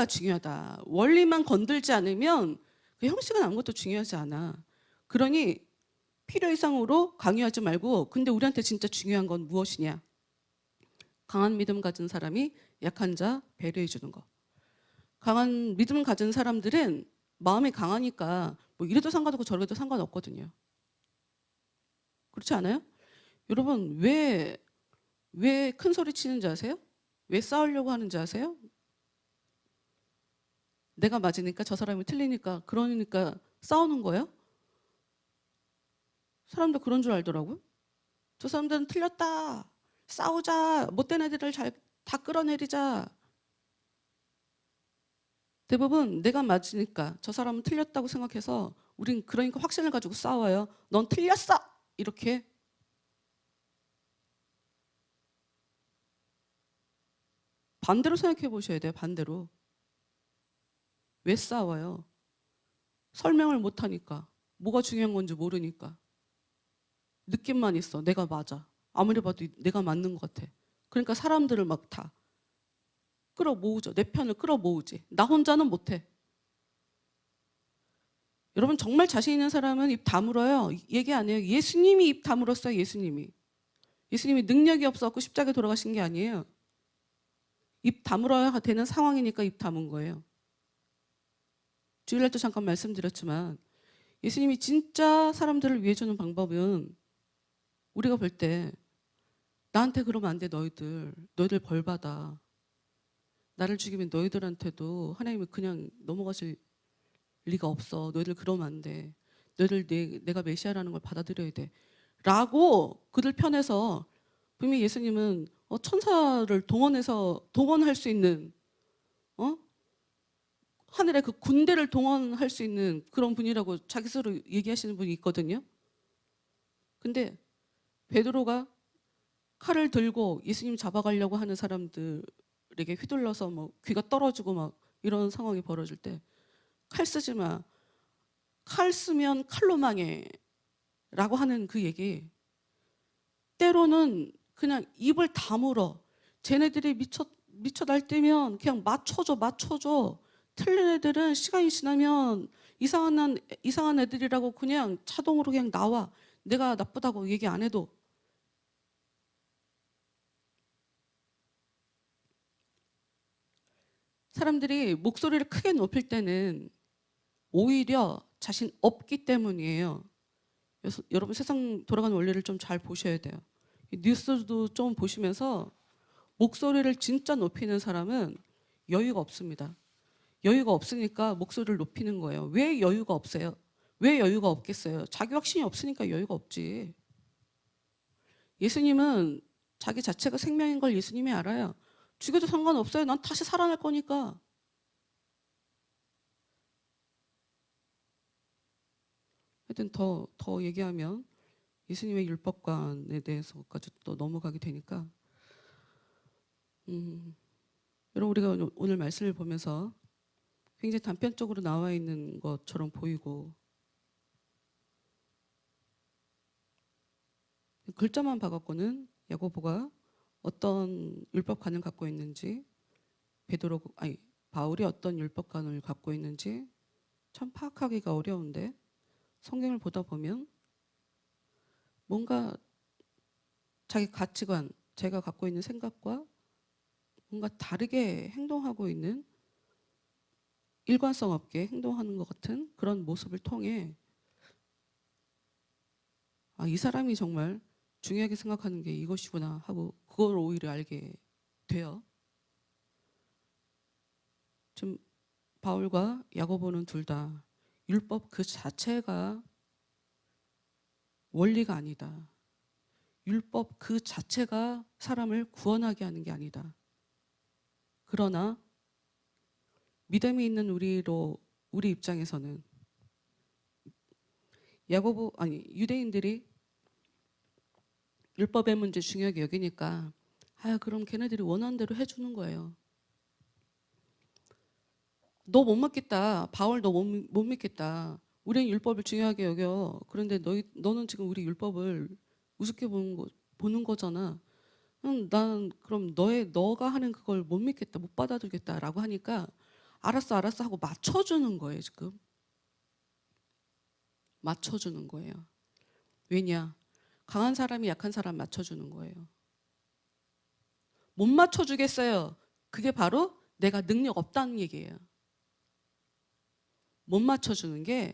중요하다. 원리만 건들지 않으면 그 형식은 아무것도 중요하지 않아. 그러니 필요 이상으로 강요하지 말고, 근데 우리한테 진짜 중요한 건 무엇이냐? 강한 믿음 가진 사람이 약한 자 배려해 주는 거. 강한 믿음 가진 사람들은 마음이 강하니까 뭐 이래도 상관없고 저래도 상관없거든요. 그렇지 않아요? 여러분 왜 큰 소리 치는지 아세요? 왜 싸우려고 하는지 아세요? 내가 맞으니까 저 사람이 틀리니까, 그러니까 싸우는 거예요? 사람들 그런 줄 알더라고요. 저 사람들은 틀렸다, 싸우자, 못된 애들을 다 끌어내리자. 대부분 내가 맞으니까 저 사람은 틀렸다고 생각해서 우린 그러니까 확신을 가지고 싸워요. 넌 틀렸어! 이렇게. 반대로 생각해 보셔야 돼요. 반대로. 왜 싸워요? 설명을 못하니까. 뭐가 중요한 건지 모르니까. 느낌만 있어. 내가 맞아. 아무리 봐도 내가 맞는 것 같아. 그러니까 사람들을 막 다 끌어모으죠. 내 편을 끌어모으지. 나 혼자는 못해. 여러분 정말 자신 있는 사람은 입 다물어요. 얘기 안 해요. 예수님이 입 다물었어요. 예수님이. 예수님이 능력이 없어갖고 십자가에 돌아가신 게 아니에요. 입 다물어야 되는 상황이니까 입 다문 거예요. 주일날도 잠깐 말씀드렸지만 예수님이 진짜 사람들을 위해 주는 방법은 우리가 볼 때 나한테 그러면 안 돼 너희들 벌 받아. 나를 죽이면 너희들한테도 하나님이 그냥 넘어가실 리가 없어. 너희들 그러면 안 돼. 너희들 내가 메시아라는 걸 받아들여야 돼. 라고 그들 편에서 분명히 예수님은 천사를 동원할 수 있는 하늘의 그 군대를 동원할 수 있는 그런 분이라고 자기 스스로 얘기하시는 분이 있거든요. 근데 베드로가 칼을 들고 예수님 잡아가려고 하는 사람들에게 휘둘러서 뭐 귀가 떨어지고 막 이런 상황이 벌어질 때 칼 쓰지 마. 칼 쓰면 칼로 망해. 라고 하는 그 얘기. 때로는 그냥 입을 다물어. 쟤네들이 미쳐 날뛰면 그냥 맞춰줘. 틀린 애들은 시간이 지나면 이상한 애들이라고 그냥 자동으로 그냥 나와. 내가 나쁘다고 얘기 안 해도. 사람들이 목소리를 크게 높일 때는 오히려 자신 없기 때문이에요. 그래서 여러분 세상 돌아가는 원리를 좀 잘 보셔야 돼요. 뉴스도 좀 보시면서 목소리를 진짜 높이는 사람은 여유가 없습니다. 여유가 없으니까 목소리를 높이는 거예요. 왜 여유가 없어요? 왜 여유가 없겠어요? 자기 확신이 없으니까 여유가 없지. 예수님은 자기 자체가 생명인 걸 예수님이 알아요. 죽여도 상관없어요. 난 다시 살아날 거니까. 하여튼 더 얘기하면 예수님의 율법관에 대해서까지 또 넘어가게 되니까 여러분 우리가 오늘 말씀을 보면서 굉장히 단편적으로 나와 있는 것처럼 보이고 글자만 봐갖고는 야고보가 어떤 율법관을 갖고 있는지 바울이 어떤 율법관을 갖고 있는지 참 파악하기가 어려운데 성경을 보다 보면 뭔가 자기 가치관, 제가 갖고 있는 생각과 뭔가 다르게 행동하고 있는 일관성 없게 행동하는 것 같은 그런 모습을 통해 이 사람이 정말 중요하게 생각하는 게 이것이구나 하고 그걸 오히려 알게 돼요. 좀 바울과 야고보는 둘 다 율법 그 자체가 원리가 아니다. 율법 그 자체가 사람을 구원하게 하는 게 아니다. 그러나 믿음이 있는 우리 입장에서는 유대인들이 율법의 문제 중요하게 여기니까 그럼 걔네들이 원하는 대로 해주는 거예요. 너 못 믿겠다. 바울 너 못 믿겠다. 우리는 율법을 중요하게 여겨. 그런데 너는 지금 우리 율법을 우습게 보는 거잖아. 난 그럼 너가 하는 그걸 못 믿겠다. 못 받아들겠다라고 하니까 알았어 하고 맞춰주는 거예요. 지금 맞춰주는 거예요. 왜냐? 강한 사람이 약한 사람 맞춰주는 거예요. 못 맞춰주겠어요. 그게 바로 내가 능력 없다는 얘기예요. 못 맞춰주는 게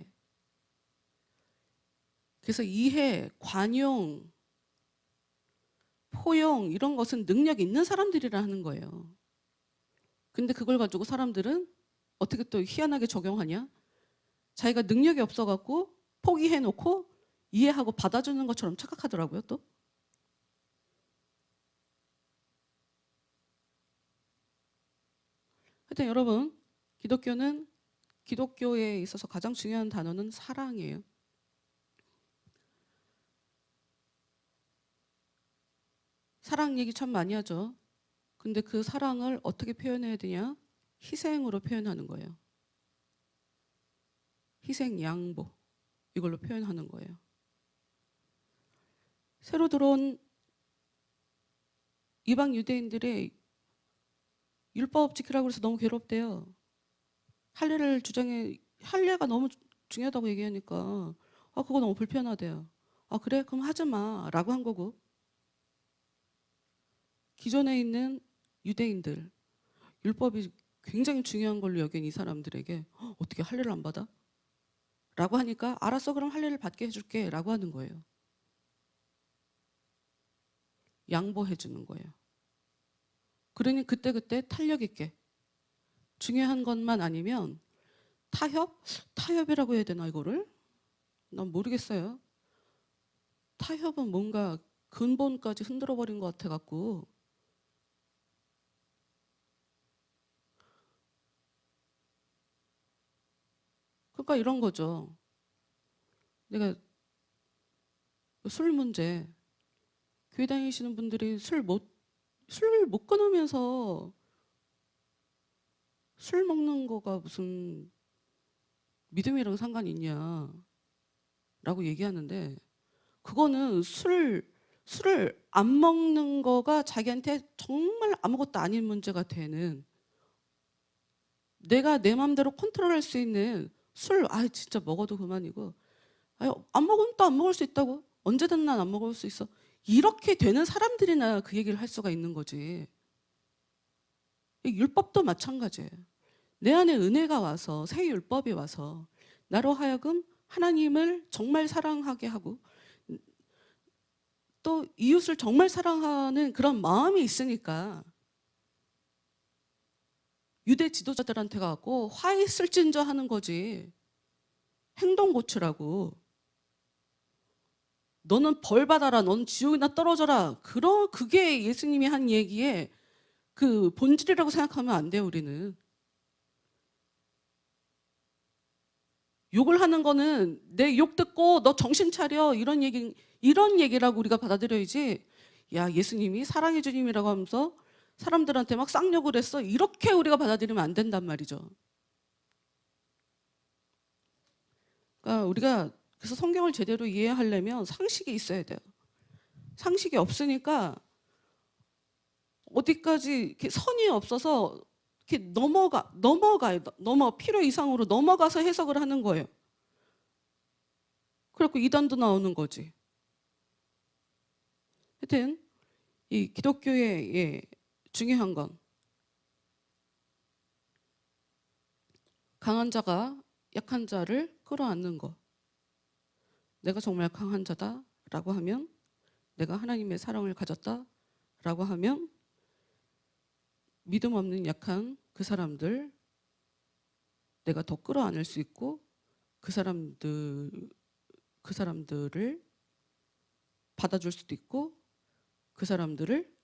그래서 이해, 관용, 포용 이런 것은 능력 있는 사람들이라는 거예요. 근데 그걸 가지고 사람들은 어떻게 또 희한하게 적용하냐? 자기가 능력이 없어갖고 포기해놓고 이해하고 받아주는 것처럼 착각하더라고요 또. 하여튼 여러분 기독교에 있어서 가장 중요한 단어는 사랑이에요. 사랑 얘기 참 많이 하죠. 근데 그 사랑을 어떻게 표현해야 되냐? 희생으로 표현하는 거예요. 희생, 양보 이걸로 표현하는 거예요. 새로 들어온 이방 유대인들의 율법 지키라고 해서 너무 괴롭대요. 할례가 너무 중요하다고 얘기하니까 그거 너무 불편하대요. 그래? 그럼 하지 마 라고 한 거고, 기존에 있는 유대인들, 율법이 굉장히 중요한 걸로 여긴 이 사람들에게 어떻게 할례를 안 받아? 라고 하니까 알았어, 그럼 할례를 받게 해줄게 라고 하는 거예요. 양보해 주는 거예요. 그러니 그때그때 탄력 있게, 중요한 것만 아니면 타협이라고 해야 되나 이거를? 난 모르겠어요. 타협은 뭔가 근본까지 흔들어 버린 것 같아 갖고, 그러니까 이런 거죠. 내가 술 문제, 교회 다니시는 분들이 술 못 끊으면서 술 먹는 거가 무슨 믿음이랑 상관이 있냐라고 얘기하는데, 그거는 술을 안 먹는 거가 자기한테 정말 아무것도 아닌 문제가 되는, 내가 내 마음대로 컨트롤할 수 있는 술, 진짜 먹어도 그만이고, 안 먹으면 또 안 먹을 수 있다고, 언제든 난 안 먹을 수 있어, 이렇게 되는 사람들이나 그 얘기를 할 수가 있는 거지. 율법도 마찬가지예요. 내 안에 은혜가 와서, 새 율법이 와서 나로 하여금 하나님을 정말 사랑하게 하고 또 이웃을 정말 사랑하는 그런 마음이 있으니까 유대 지도자들한테 가고 화 있을진저 하는 거지. 행동 고치라고. 너는 벌 받아라, 넌 지옥이나 떨어져라. 그게 예수님이 한 얘기의 그 본질이라고 생각하면 안 돼요, 우리는. 욕을 하는 거는 내 욕 듣고 너 정신 차려, 이런 얘기라고 우리가 받아들여야지, 야, 예수님이 사랑의 주님이라고 하면서 사람들한테 막 쌍욕을 했어, 이렇게 우리가 받아들이면 안 된단 말이죠. 그러니까 우리가 그래서 성경을 제대로 이해하려면 상식이 있어야 돼요. 상식이 없으니까 어디까지 이렇게 선이 없어서 이렇게 필요 이상으로 넘어가서 해석을 하는 거예요. 그래갖고 이단도 나오는 거지. 하여튼 이 기독교의 중요한 건, 강한 자가 약한 자를 끌어안는 거. 내가 정말 강한 자다라고 하면, 내가 하나님의 사랑을 가졌다라고 하면 믿음 없는 약한 그 사람들 내가 더 끌어안을 수 있고, 그 사람들을 받아줄 수도 있고, 그 사람들을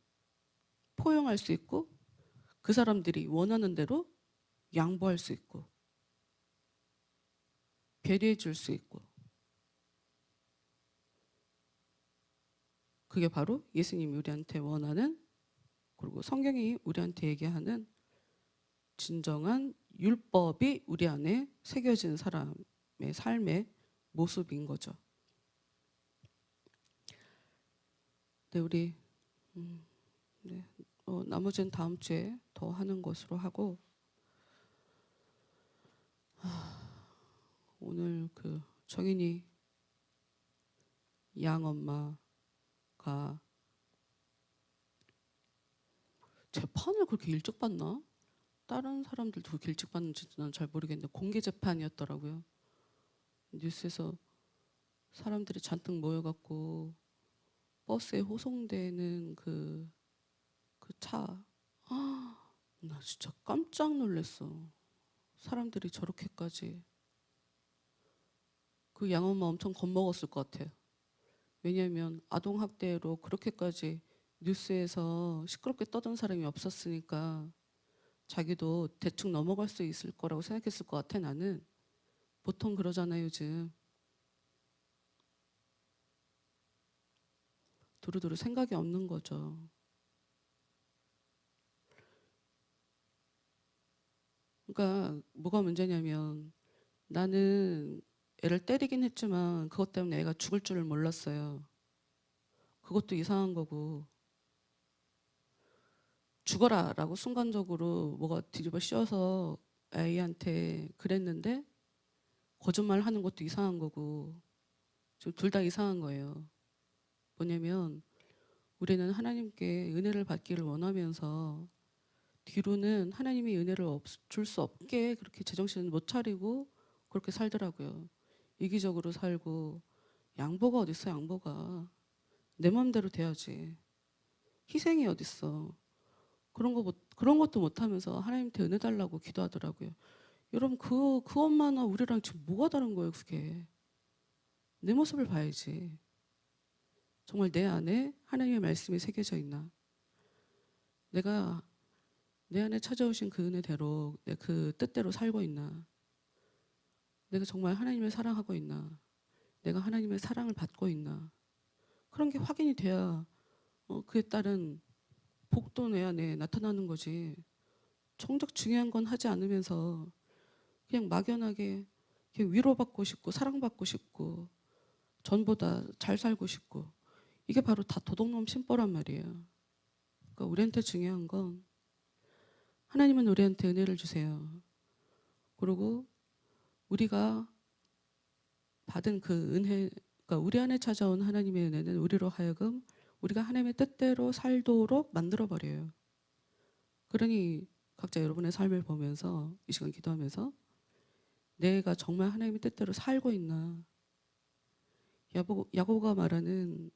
포용할 수 있고, 그 사람들이 원하는 대로 양보할 수 있고, 배려해 줄 수 있고, 그게 바로 예수님이 우리한테 원하는, 그리고 성경이 우리한테 얘기하는 진정한 율법이 우리 안에 새겨진 사람의 삶의 모습인 거죠. 네, 우리 네, 나머지는 다음 주에 더 하는 것으로 하고, 오늘 그 정인이 양 엄마가 재판을 그렇게 일찍 받나? 다른 사람들도 그렇게 일찍 받는지 난 잘 모르겠는데 공개 재판이었더라고요. 뉴스에서 사람들이 잔뜩 모여갖고 버스에 호송되는 그 차. 나 진짜 깜짝 놀랐어. 사람들이 저렇게까지. 그 양엄마 엄청 겁먹었을 것 같아요. 왜냐하면 아동학대로 그렇게까지 뉴스에서 시끄럽게 떠든 사람이 없었으니까 자기도 대충 넘어갈 수 있을 거라고 생각했을 것 같아. 나는 보통 그러잖아요, 요즘. 두루두루 생각이 없는 거죠. 그러니까 뭐가 문제냐면, 나는 애를 때리긴 했지만 그것 때문에 애가 죽을 줄을 몰랐어요. 그것도 이상한 거고, 죽어라 라고 순간적으로 뭐가 뒤집어 씌워서 애한테 그랬는데 거짓말 하는 것도 이상한 거고 좀 둘 다 이상한 거예요. 뭐냐면 우리는 하나님께 은혜를 받기를 원하면서 뒤로는 하나님이 은혜를 줄 수 없게 그렇게 제정신을 못 차리고 그렇게 살더라고요. 이기적으로 살고 양보가 어딨어 양보가. 내 마음대로 돼야지. 희생이 어딨어. 그런 것도 못하면서 하나님한테 은혜 달라고 기도하더라고요. 여러분 그 엄마나 우리랑 지금 뭐가 다른 거예요 그게. 내 모습을 봐야지. 정말 내 안에 하나님의 말씀이 새겨져 있나. 내가 내 안에 찾아오신 그 은혜대로 내 그 뜻대로 살고 있나. 내가 정말 하나님을 사랑하고 있나. 내가 하나님의 사랑을 받고 있나. 그런 게 확인이 돼야 그에 따른 복도 내 안에 나타나는 거지. 정작 중요한 건 하지 않으면서 그냥 막연하게 그냥 위로받고 싶고 사랑받고 싶고 전보다 잘 살고 싶고 이게 바로 다 도둑놈 심보란 말이에요. 그러니까 우리한테 중요한 건 하나님은 우리한테 은혜를 주세요. 그리고 우리가 받은 그 은혜, 그러니까 우리 안에 찾아온 하나님의 은혜는 우리로 하여금 우리가 하나님의 뜻대로 살도록 만들어버려요. 그러니 각자 여러분의 삶을 보면서 이 시간 기도하면서 내가 정말 하나님의 뜻대로 살고 있나. 야고보가 말하는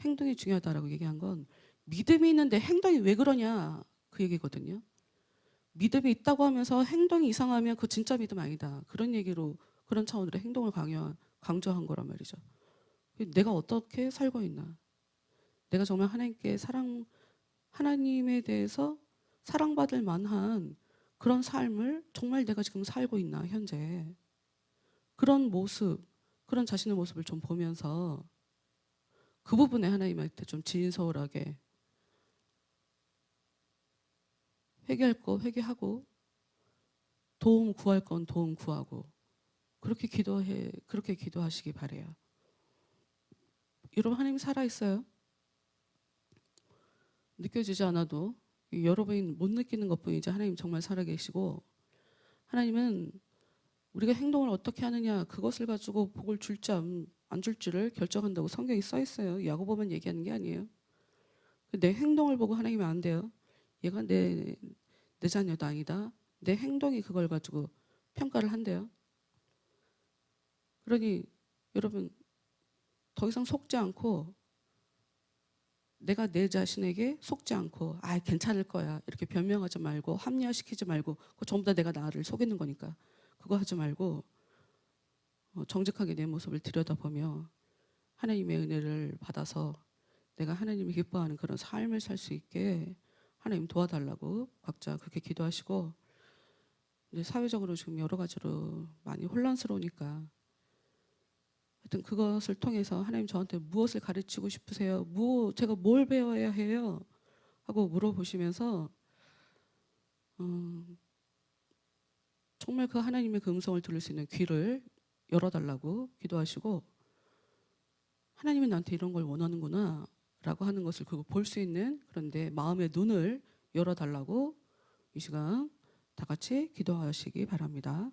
행동이 중요하다라고 얘기한 건 믿음이 있는데 행동이 왜 그러냐 그 얘기거든요. 믿음이 있다고 하면서 행동이 이상하면 그거 진짜 믿음 아니다. 그런 얘기로 그런 차원으로 행동을 강조한 거란 말이죠. 내가 어떻게 살고 있나. 내가 정말 하나님에 대해서 사랑받을 만한 그런 삶을 정말 내가 지금 살고 있나 현재. 그런 모습, 그런 자신의 모습을 좀 보면서 그 부분에 하나님한테 좀 진솔하게 회개할 거 회개하고 도움 구할 건 도움 구하고 그렇게 기도하시기 바래요. 여러분 하나님 살아있어요. 느껴지지 않아도 여러분이 못 느끼는 것뿐이지 하나님 정말 살아계시고 하나님은 우리가 행동을 어떻게 하느냐 그것을 가지고 복을 줄지 안 줄지를 결정한다고 성경에 써 있어요. 야고보만 얘기하는 게 아니에요. 내 행동을 보고 하나님은 안 돼요. 얘가 내 자녀도 아니다. 내 행동이 그걸 가지고 평가를 한대요. 그러니 여러분 더 이상 속지 않고 내가 내 자신에게 속지 않고 괜찮을 거야 이렇게 변명하지 말고 합리화시키지 말고 그거 전부 다 내가 나를 속이는 거니까 그거 하지 말고 정직하게 내 모습을 들여다보며 하나님의 은혜를 받아서 내가 하나님이 기뻐하는 그런 삶을 살 수 있게 하나님 도와달라고 각자 그렇게 기도하시고 이제 사회적으로 지금 여러 가지로 많이 혼란스러우니까 하여튼 그것을 통해서 하나님 저한테 무엇을 가르치고 싶으세요? 제가 뭘 배워야 해요? 하고 물어보시면서 정말 그 하나님의 그 음성을 들을 수 있는 귀를 열어달라고 기도하시고 하나님이 나한테 이런 걸 원하는구나 라고 하는 것을 그거 볼 수 있는 그런데 마음의 눈을 열어달라고 이 시간 다 같이 기도하시기 바랍니다.